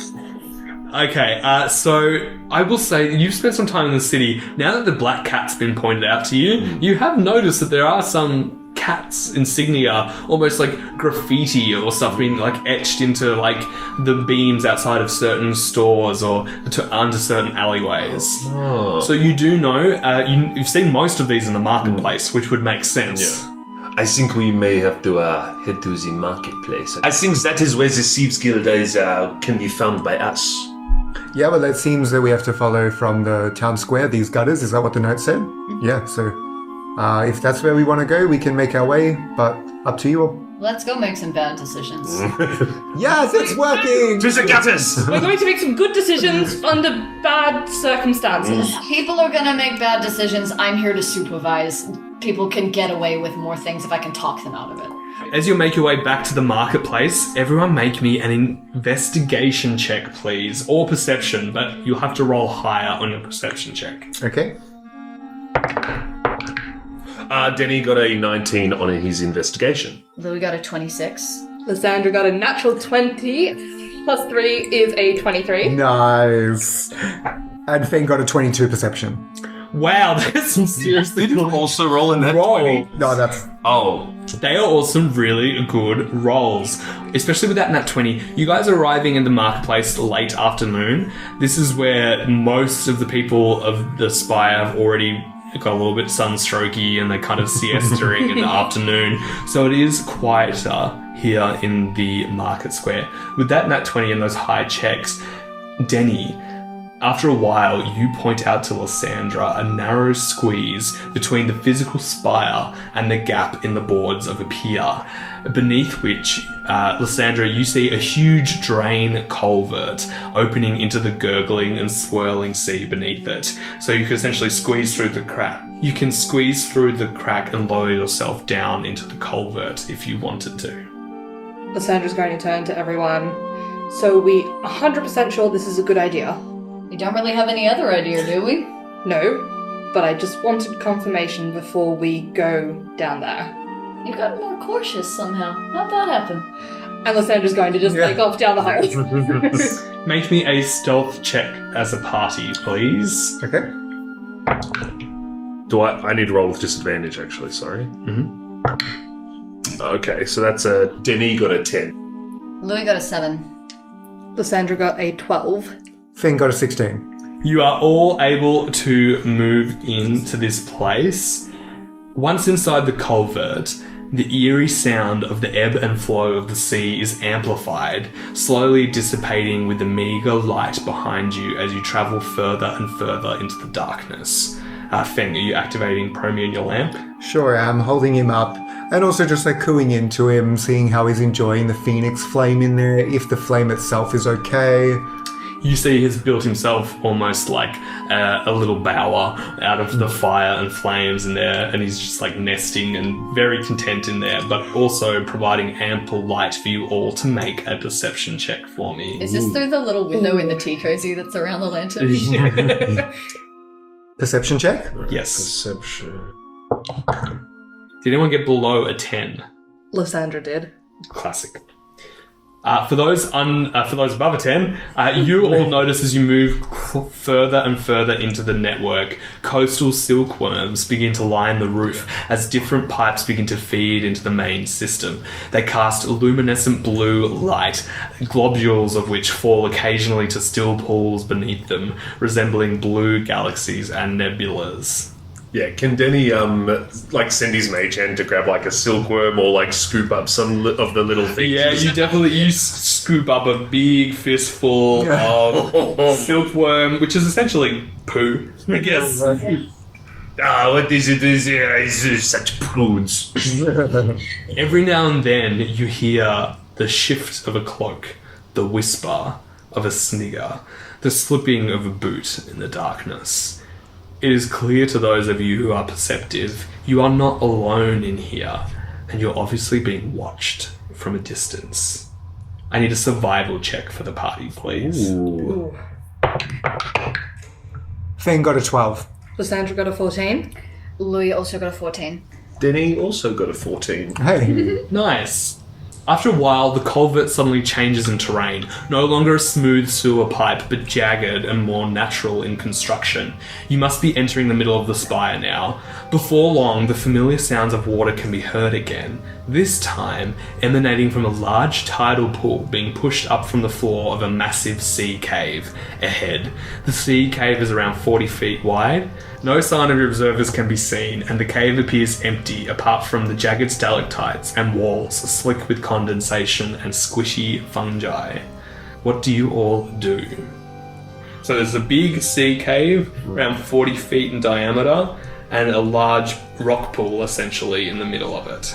S2: Okay, so I will say you've spent some time in the city. Now that the black cat's been pointed out to you, you have noticed that there are some cat's insignia, almost like graffiti or stuff being etched into the beams outside of certain stores or under certain alleyways.
S4: Oh.
S2: So you do know, you've seen most of these in the marketplace, which would make sense.
S4: I think we may have to head to the marketplace. I think that is where the Thieves Guild is, can be found by us.
S5: Yeah, well, it seems that we have to follow from the town square, these gutters. Is that what the note said? Yeah, so if that's where we want to go, we can make our way, but up to you all.
S3: Let's go make some bad decisions.
S5: Yes, it's working!
S4: To the gutters!
S6: We're going to make some good decisions under bad circumstances.
S3: People are gonna make bad decisions. I'm here to supervise. People can get away with more things if I can talk them out of it.
S2: As you make your way back to the marketplace, everyone make me an investigation check, please. Or perception, but you'll have to roll higher on your perception check.
S5: Okay.
S4: Denny got a 19 on his investigation.
S3: Louis got a 26.
S6: Lysandra got a natural 20, plus 3 is a 23.
S5: Nice. And Feng got a 22 perception.
S2: Wow, that's some seriously
S4: Did you also roll in that
S2: roll.
S4: 20?
S5: No, that's...
S4: Oh.
S2: They are all some really good rolls, especially with that nat 20. You guys are arriving in the marketplace late afternoon. This is where most of the people of the Spire have already got a little bit sunstrokey and they're kind of siestering in the afternoon. So it is quieter here in the market square. With that nat 20 and those high checks, Denny, after a while, you point out to Lysandra a narrow squeeze between the physical spire and the gap in the boards of a pier, beneath which, Lysandra, you see a huge drain culvert opening into the gurgling and swirling sea beneath it. So you can essentially squeeze through the crack. You can squeeze through the crack and lower yourself down into the culvert if you wanted to.
S6: Lysandra's going to turn to everyone. So we 100% sure this is a good idea?
S3: We don't really have any other idea, do we?
S6: No, but I just wanted confirmation before we go down there.
S3: You got more cautious somehow. How'd that happen?
S6: And Lysandra's going to just take off down the hole.
S2: Make me a stealth check as a party, please.
S5: Okay.
S4: I need to roll with disadvantage, actually, sorry.
S2: Mm-hmm.
S4: Okay, so that's a... Denny got a 10.
S3: Louis got a 7.
S6: Lysandra got a 12.
S5: Feng got a 16.
S2: You are all able to move into this place. Once inside the culvert, the eerie sound of the ebb and flow of the sea is amplified, slowly dissipating with the meagre light behind you as you travel further and further into the darkness. Feng, are you activating Promio in your lamp?
S5: Sure, I'm holding him up and also just like cooing into him, seeing how he's enjoying the phoenix flame in there, if the flame itself is okay.
S2: You see he's built himself almost like a little bower out of the fire and flames in there, and he's just like nesting and very content in there, but also providing ample light for you all to make a perception check for me.
S3: Is this through the little window in the tea cozy that's around the lantern?
S5: Perception check?
S2: Yes.
S4: Perception.
S2: Did anyone get below a 10?
S6: Lysandra did.
S2: Classic. For those above a 10, you all notice as you move further and further into the network, coastal silkworms begin to line the roof as different pipes begin to feed into the main system. They cast luminescent blue light, globules of which fall occasionally to still pools beneath them, resembling blue galaxies and nebulas.
S4: Yeah, can Denny send his mage hand to grab like a silkworm or like scoop up some of the little things?
S2: Yeah, you scoop up a big fistful of silkworm, which is essentially poo, I guess.
S4: What is it? Is such prudes.
S2: Every now and then you hear the shift of a cloak, the whisper of a snigger, the slipping of a boot in the darkness. It is clear to those of you who are perceptive, you are not alone in here, and you're obviously being watched from a distance. I need a survival check for the party, please.
S4: Ooh.
S5: Feng got a 12.
S6: Lysandra got a 14.
S3: Louis also got a 14.
S4: Denny also got a 14.
S5: Hey.
S2: Nice. After a while, the culvert suddenly changes in terrain, no longer a smooth sewer pipe, but jagged and more natural in construction. You must be entering the middle of the spire now. Before long, the familiar sounds of water can be heard again, this time emanating from a large tidal pool being pushed up from the floor of a massive sea cave ahead. The sea cave is around 40 feet wide. No sign of observers can be seen, and the cave appears empty apart from the jagged stalactites and walls slick with condensation and squishy fungi. What do you all do? So there's a big sea cave, around 40 feet in diameter, and a large rock pool, essentially, in the middle of it.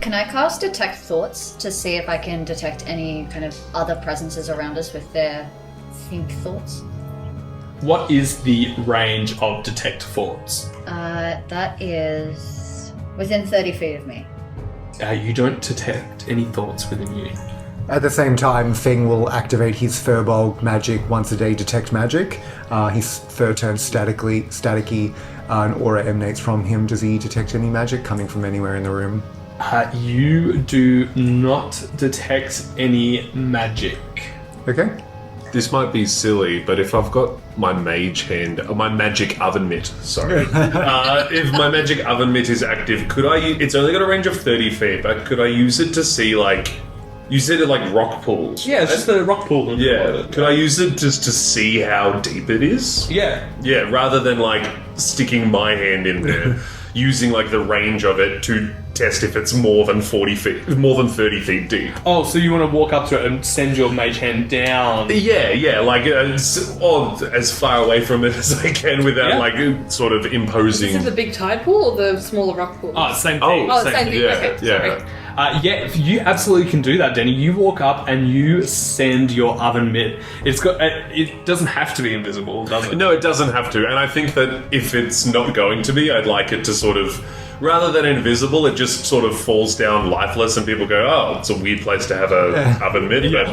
S1: Can I cast Detect Thoughts to see if I can detect any kind of other presences around us with their think thoughts?
S2: What is the range of Detect Thoughts?
S1: That is within 30 feet of me.
S2: You don't detect any thoughts within you.
S5: At the same time, Feng will activate his Firbolg magic once a day detect magic. His fur turns staticky, an aura emanates from him. Does he detect any magic coming from anywhere in the room?
S2: You do not detect any magic.
S5: Okay.
S4: This might be silly, but if I've got my mage hand, or my magic oven mitt, sorry. If my magic oven mitt is active, could I it's only got a range of 30 feet, but could I use it to see, like, you said it like rock pools?
S2: Yeah, it's just a rock pool.
S4: Yeah, could I use it just to see how deep it is?
S2: Yeah.
S4: Yeah, rather than, like, sticking my hand in there, using, like, the range of it to test if it's more than 30 feet deep.
S2: Oh, so you want to walk up to it and send your mage hand down?
S4: Yeah, like as far away from it as I can without like sort of imposing.
S6: Is it the big tide pool or the smaller rock pool?
S2: Oh, same thing.
S6: Oh, same thing.
S4: Yeah,
S6: Okay,
S4: yeah.
S6: sorry.
S2: Yeah, you absolutely can do that, Denny. You walk up and you send your oven mitt. It's got. It doesn't have to be invisible, does it?
S4: No, it doesn't have to. And I think that if it's not going to be, I'd like it to sort of, rather than invisible, it just sort of falls down lifeless and people go, oh, it's a weird place to have a oven mitt, but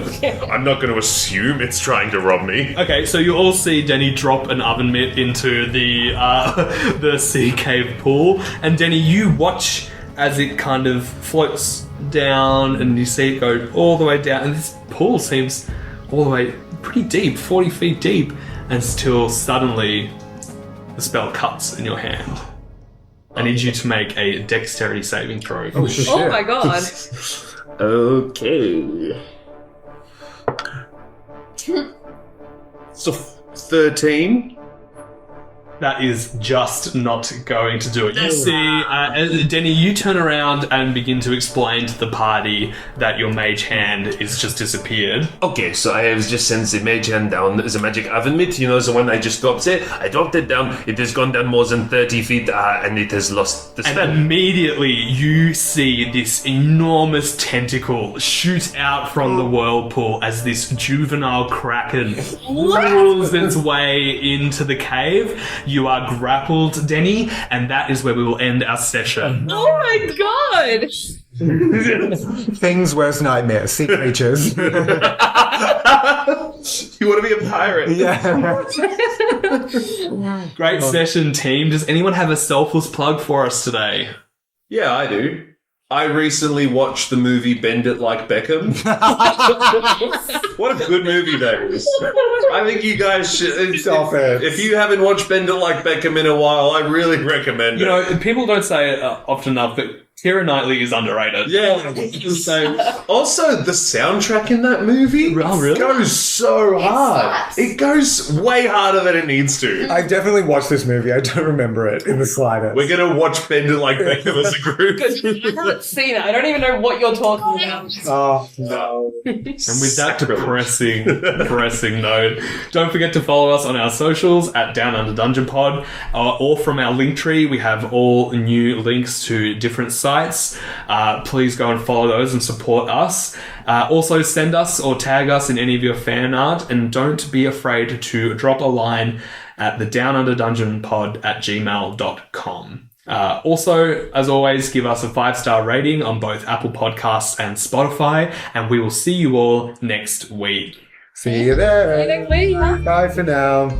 S4: I'm not going to assume it's trying to rob me.
S2: Okay, so you all see Denny drop an oven mitt into the sea cave pool, and Denny, you watch as it kind of floats down, and you see it go all the way down, and this pool seems all the way pretty deep, 40 feet deep, until suddenly the spell cuts in your hand. I need you to make a dexterity saving throw.
S5: Oh, shit.
S6: Oh my god.
S4: Okay. So 13.
S2: That is just not going to do it. You see, Denny, you turn around and begin to explain to the party that your mage hand is just disappeared.
S4: Okay, so I have just sent the mage hand down the magic oven mitt, you know, the one I just dropped it. I dropped it down, it has gone down more than 30 feet, and it has lost the spell.
S2: And immediately you see this enormous tentacle shoot out from the whirlpool as this juvenile kraken pulls its way into the cave. You are grappled, Denny, and that is where we will end our session.
S6: Oh my god!
S5: Things worst nightmare. Sea creatures.
S4: You want to be a pirate?
S5: Yeah.
S2: Great session, team. Does anyone have a selfless plug for us today?
S4: Yeah, I do. I recently watched the movie Bend It Like Beckham. What a good movie that is. I think you guys should.
S5: Stop it.
S4: If you haven't watched Bend It Like Beckham in a while, I really recommend it.
S2: You know, people don't say it often enough, but Keira Knightley is underrated.
S4: Yeah. So, also, the soundtrack in that movie goes so hard.
S1: slaps.
S4: It goes way harder than it needs to.
S5: I've definitely watched this movie. I don't remember it in the slightest.
S4: We're going to watch Bend It Like Beckham as a group.
S6: I haven't seen it. I don't even know what you're talking about.
S5: Oh, no.
S2: And with that depressing note, don't forget to follow us on our socials at Down Under Dungeon Pod, or from our link tree. We have all new links to different sites. Please go and follow those and support us. Also, send us or tag us in any of your fan art, and don't be afraid to drop a line at the downunderdungeonpod@gmail.com. Also, as always, give us a 5-star rating on both Apple Podcasts and Spotify, and we will see you all next week.
S5: See you there.
S6: Next week.
S5: Bye for now.